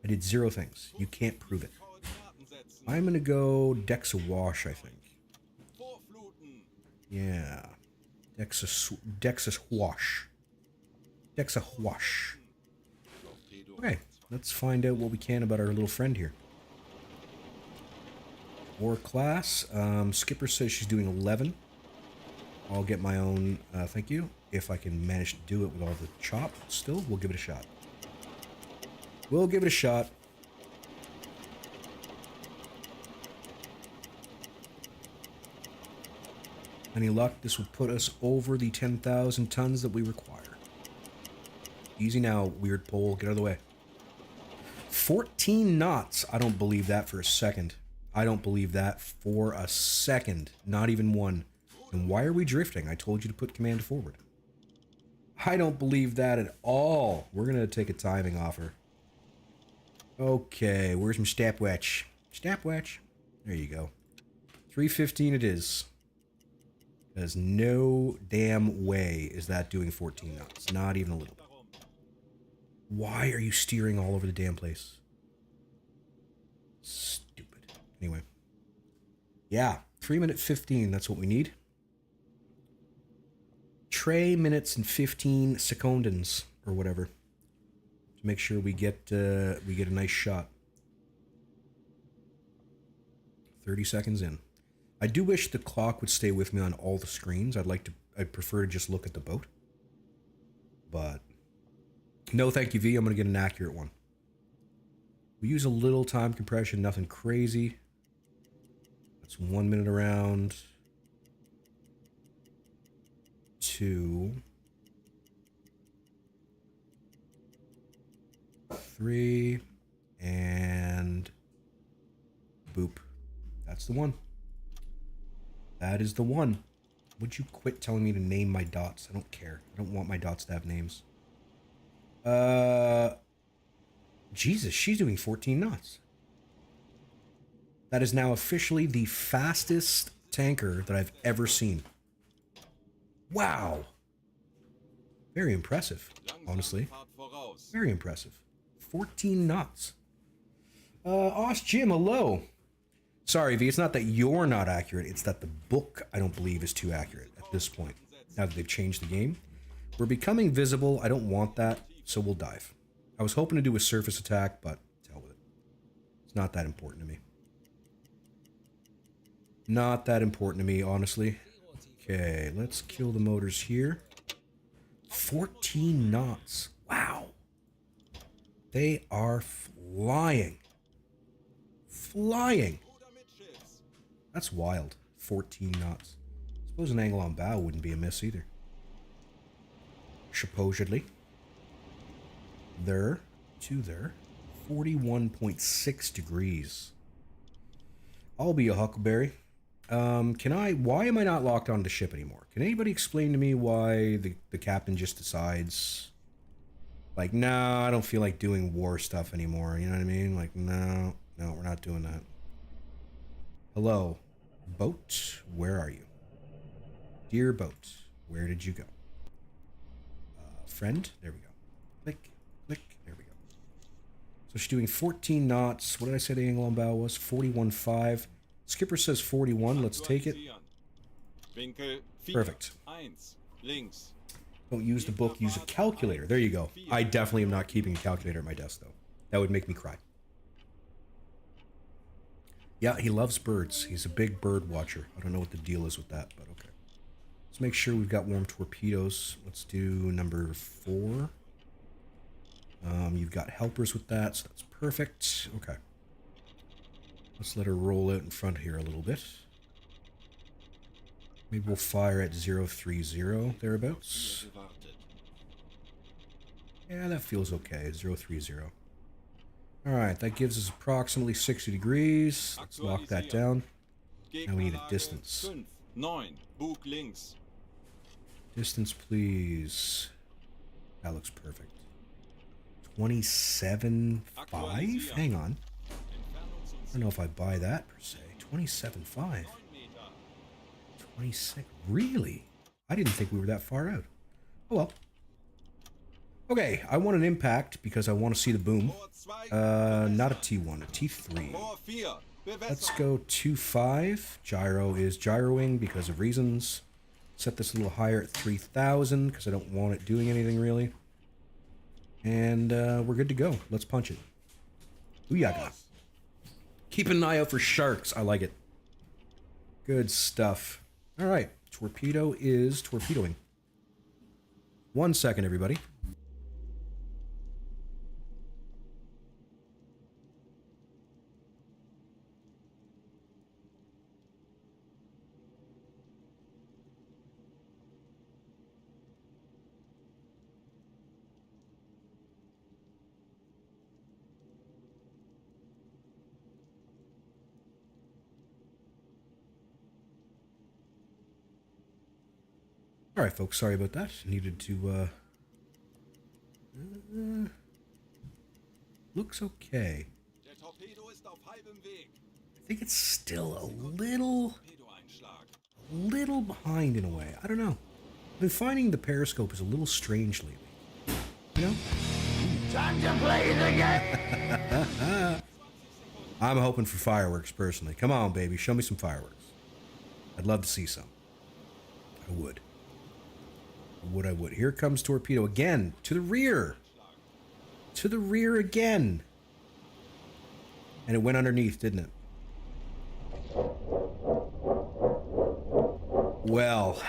I did 0 things. You can't prove it. I'm gonna go Dexa Wash, I think. Yeah. Dexa Wash. Dexa Wash. Okay, let's find out what we can about our little friend here. War class. Skipper says she's doing 11. I'll get my own, thank you. If I can manage to do it with all the chop still, we'll give it a shot. We'll give it a shot. Any luck, this will put us over the 10,000 tons that we require. Easy now, weird pole. Get out of the way. 14 knots. I don't believe that for a second. I don't believe that for a second. Not even one. And why are we drifting? I told you to put command forward. I don't believe that at all. We're going to take a timing offer. Okay, where's my stopwatch? Stopwatch. There you go. 3:15 it is. There's no damn way is that doing 14 knots. Not even a little. Why are you steering all over the damn place? Stupid. Anyway. Yeah, 3 minute 15. That's what we need. 3 minutes and 15 secondins or whatever to make sure we get a nice shot. 30 seconds in. I do wish the clock would stay with me on all the screens. I'd prefer to just look at the boat. But no, thank you, V. I'm going to get an accurate one. We use a little time compression, nothing crazy. That's 1 minute around. 2. 3. And boop. That's the one. That is the one. Would you quit telling me to name my dots? I don't care. I don't want my dots to have names. Jesus, she's doing 14 knots. That is now officially the fastest tanker that I've ever seen. Wow. Very impressive, honestly. Very impressive. 14 knots. Osh Jim, hello. Sorry, V, it's not that you're not accurate, it's that the book, I don't believe, is too accurate at this point. Now that they've changed the game. We're becoming visible. I don't want that, so we'll dive. I was hoping to do a surface attack, but to hell with it. It's not that important to me. Not that important to me, honestly. Okay, let's kill the motors here. 14 knots. Wow. They are flying. Flying. That's wild. 14 knots. Suppose an angle on bow wouldn't be amiss either. Supposedly. There to there. 41.6 degrees. I'll be a huckleberry. Why am I not locked onto the ship anymore? Can anybody explain to me why the captain just decides, like, no, I don't feel like doing war stuff anymore, you know what I mean? Like, no, we're not doing that. Hello, boat, where are you? Dear boat, where did you go? Friend, there we go. Click, click, there we go. So she's doing 14 knots. What did I say the angle on bow was? 41.5. Skipper says 41. Let's take it. Perfect. Don't use the book. Use a calculator. There you go. I definitely am not keeping a calculator at my desk, though. That would make me cry. Yeah, he loves birds. He's a big bird watcher. I don't know what the deal is with that, but okay. Let's make sure we've got warm torpedoes. Let's do number 4. You've got helpers with that, so that's perfect. Okay. Let's let her roll out in front here a little bit. Maybe we'll fire at 030, thereabouts. Yeah, that feels okay, 030. Alright, that gives us approximately 60 degrees. Let's lock that down. Now we need a distance. Distance, please. That looks perfect. 27.5? Hang on. I don't know if I buy that per se. 27.5. 26. Really? I didn't think we were that far out. Oh well. Okay, I want an impact because I want to see the boom. Not a T1, a T3. Let's go 2.5. Gyro is gyroing because of reasons. Set this a little higher at 3,000 because I don't want it doing anything really. And we're good to go. Let's punch it. Ooh-yaga. Keep an eye out for sharks. I like it. Good stuff. All right. Torpedo is torpedoing. 1 second, everybody. Alright, folks, sorry about that. Needed to, looks okay. I think it's still a little behind in a way. I don't know. I've been finding the periscope is a little strange lately. You know? Time to play the game! I'm hoping for fireworks, personally. Come on, baby. Show me some fireworks. I'd love to see some. I would. I would. Here comes torpedo again. To the rear. To the rear again. And it went underneath, didn't it? Well.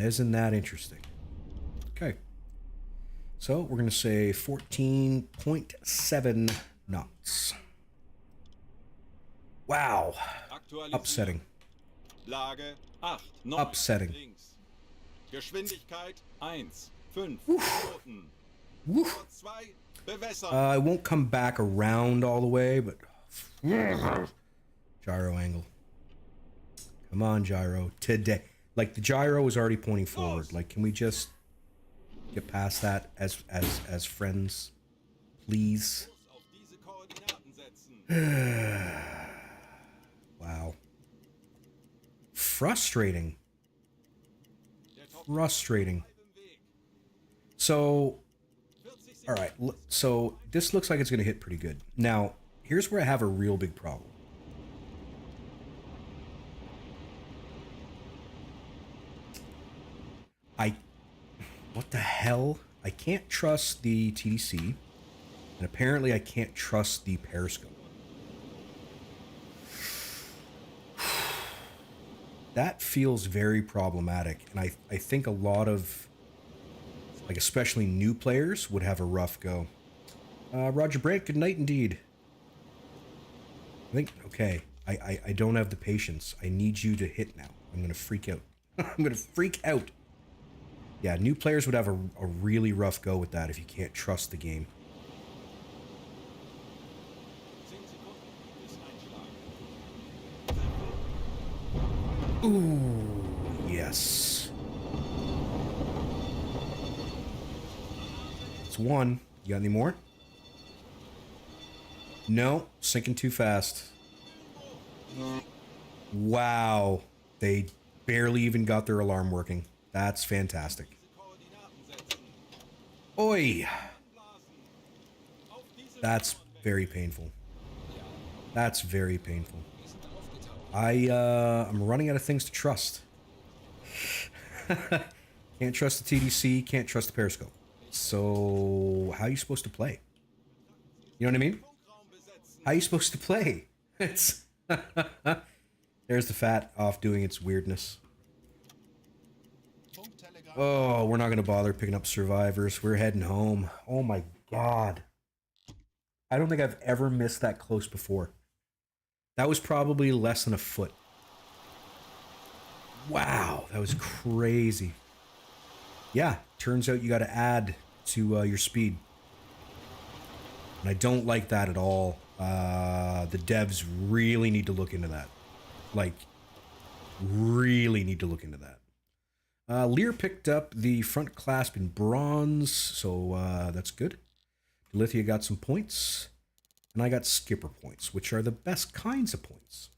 Isn't that interesting? Okay. So we're going to say 14.7 knots. Wow. Upsetting. Upsetting. I won't come back around all the way, but gyro angle. Come on, gyro. Today. Like, the gyro is already pointing forward. Like, can we just get past that as friends? Please? Wow. Frustrating. Frustrating. So, all right. So this looks like it's going to hit pretty good. Now, here's where I have a real big problem. What the hell? I can't trust the TDC, and apparently I can't trust the periscope. That feels very problematic, and I think a lot of, like, especially new players would have a rough go. Roger Brant, good night indeed. I think, okay, I don't have the patience. I need you to hit now. I'm going to freak out. I'm going to freak out. Yeah, new players would have a really rough go with that if you can't trust the game. Ooh, yes. It's one. You got any more? No, sinking too fast. Wow. They barely even got their alarm working. That's fantastic. Oi! That's very painful. That's very painful. I'm running out of things to trust. Can't trust the TDC, can't trust the periscope. So, how are you supposed to play? You know what I mean? How are you supposed to play? It's there's the fat off doing its weirdness. Oh, we're not going to bother picking up survivors. We're heading home. Oh my god. I don't think I've ever missed that close before. That was probably less than a foot. Wow, that was crazy. Yeah, turns out you got to add to your speed. And I don't like that at all. The devs really need to look into that. Like, really need to look into that. Lear picked up the front clasp in bronze, so that's good. Lithia got some points, and I got skipper points, which are the best kinds of points.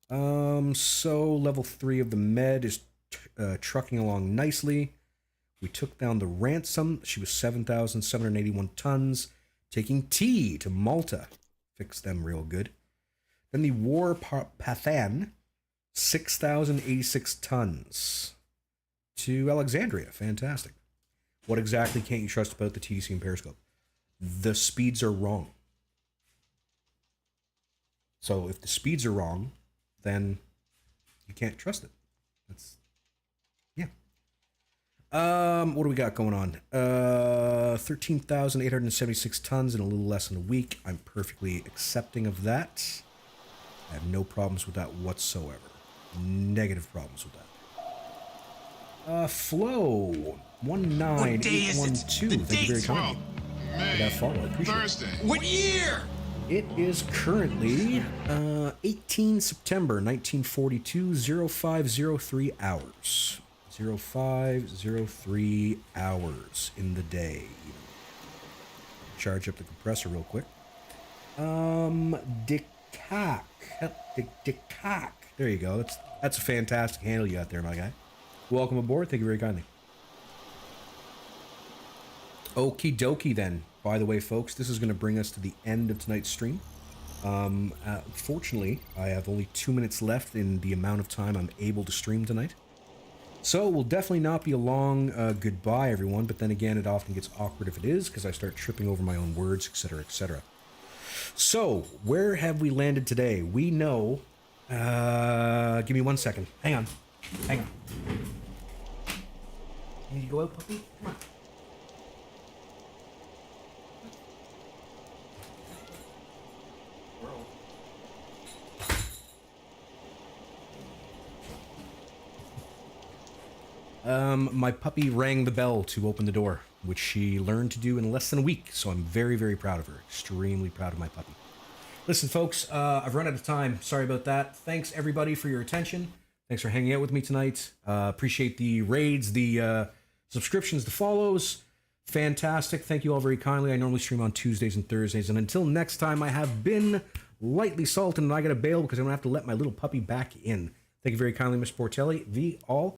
So level 3 of the med is trucking along nicely. We took down the ransom. She was 7,781 tons, taking T to Malta. Fixed them real good. Then the War Pathan, 6,086 tons. To Alexandria. Fantastic. What exactly can't you trust about the TDC and Periscope? The speeds are wrong. So if the speeds are wrong, then you can't trust it. That's, yeah. What do we got going on? 13,876 tons in a little less than a week. I'm perfectly accepting of that. I have no problems with that whatsoever. Negative problems with that. Flow 19812. Thank you very kindly for that follow. I appreciate Thursday. What year? it. It is currently 18 September 1942, 0503 hours. 0503 hours in the day. Charge up the compressor real quick. Dickcock. Dickcock. There you go. That's a fantastic handle you got there, my guy. Welcome aboard. Thank you very kindly. Okie dokie then. By the way, folks, this is going to bring us to the end of tonight's stream. Fortunately, I have only 2 minutes left in the amount of time I'm able to stream tonight. So it will definitely not be a long goodbye, everyone. But then again, it often gets awkward if it is, because I start tripping over my own words, etc., etc. So, where have we landed today? We know... give me 1 second. Hang on. Hang on. You need to go out, puppy? Come on. My puppy rang the bell to open the door, which she learned to do in less than a week, so I'm very, very proud of her. Extremely proud of my puppy. Listen, folks, I've run out of time. Sorry about that. Thanks, everybody, for your attention. Thanks for hanging out with me tonight. Appreciate the raids, the subscriptions, the follows. Fantastic. Thank you all very kindly. I normally stream on Tuesdays and Thursdays. And until next time, I have been lightly salted and I got to bail because I'm going to have to let my little puppy back in. Thank you very kindly, Miss Portelli. The all.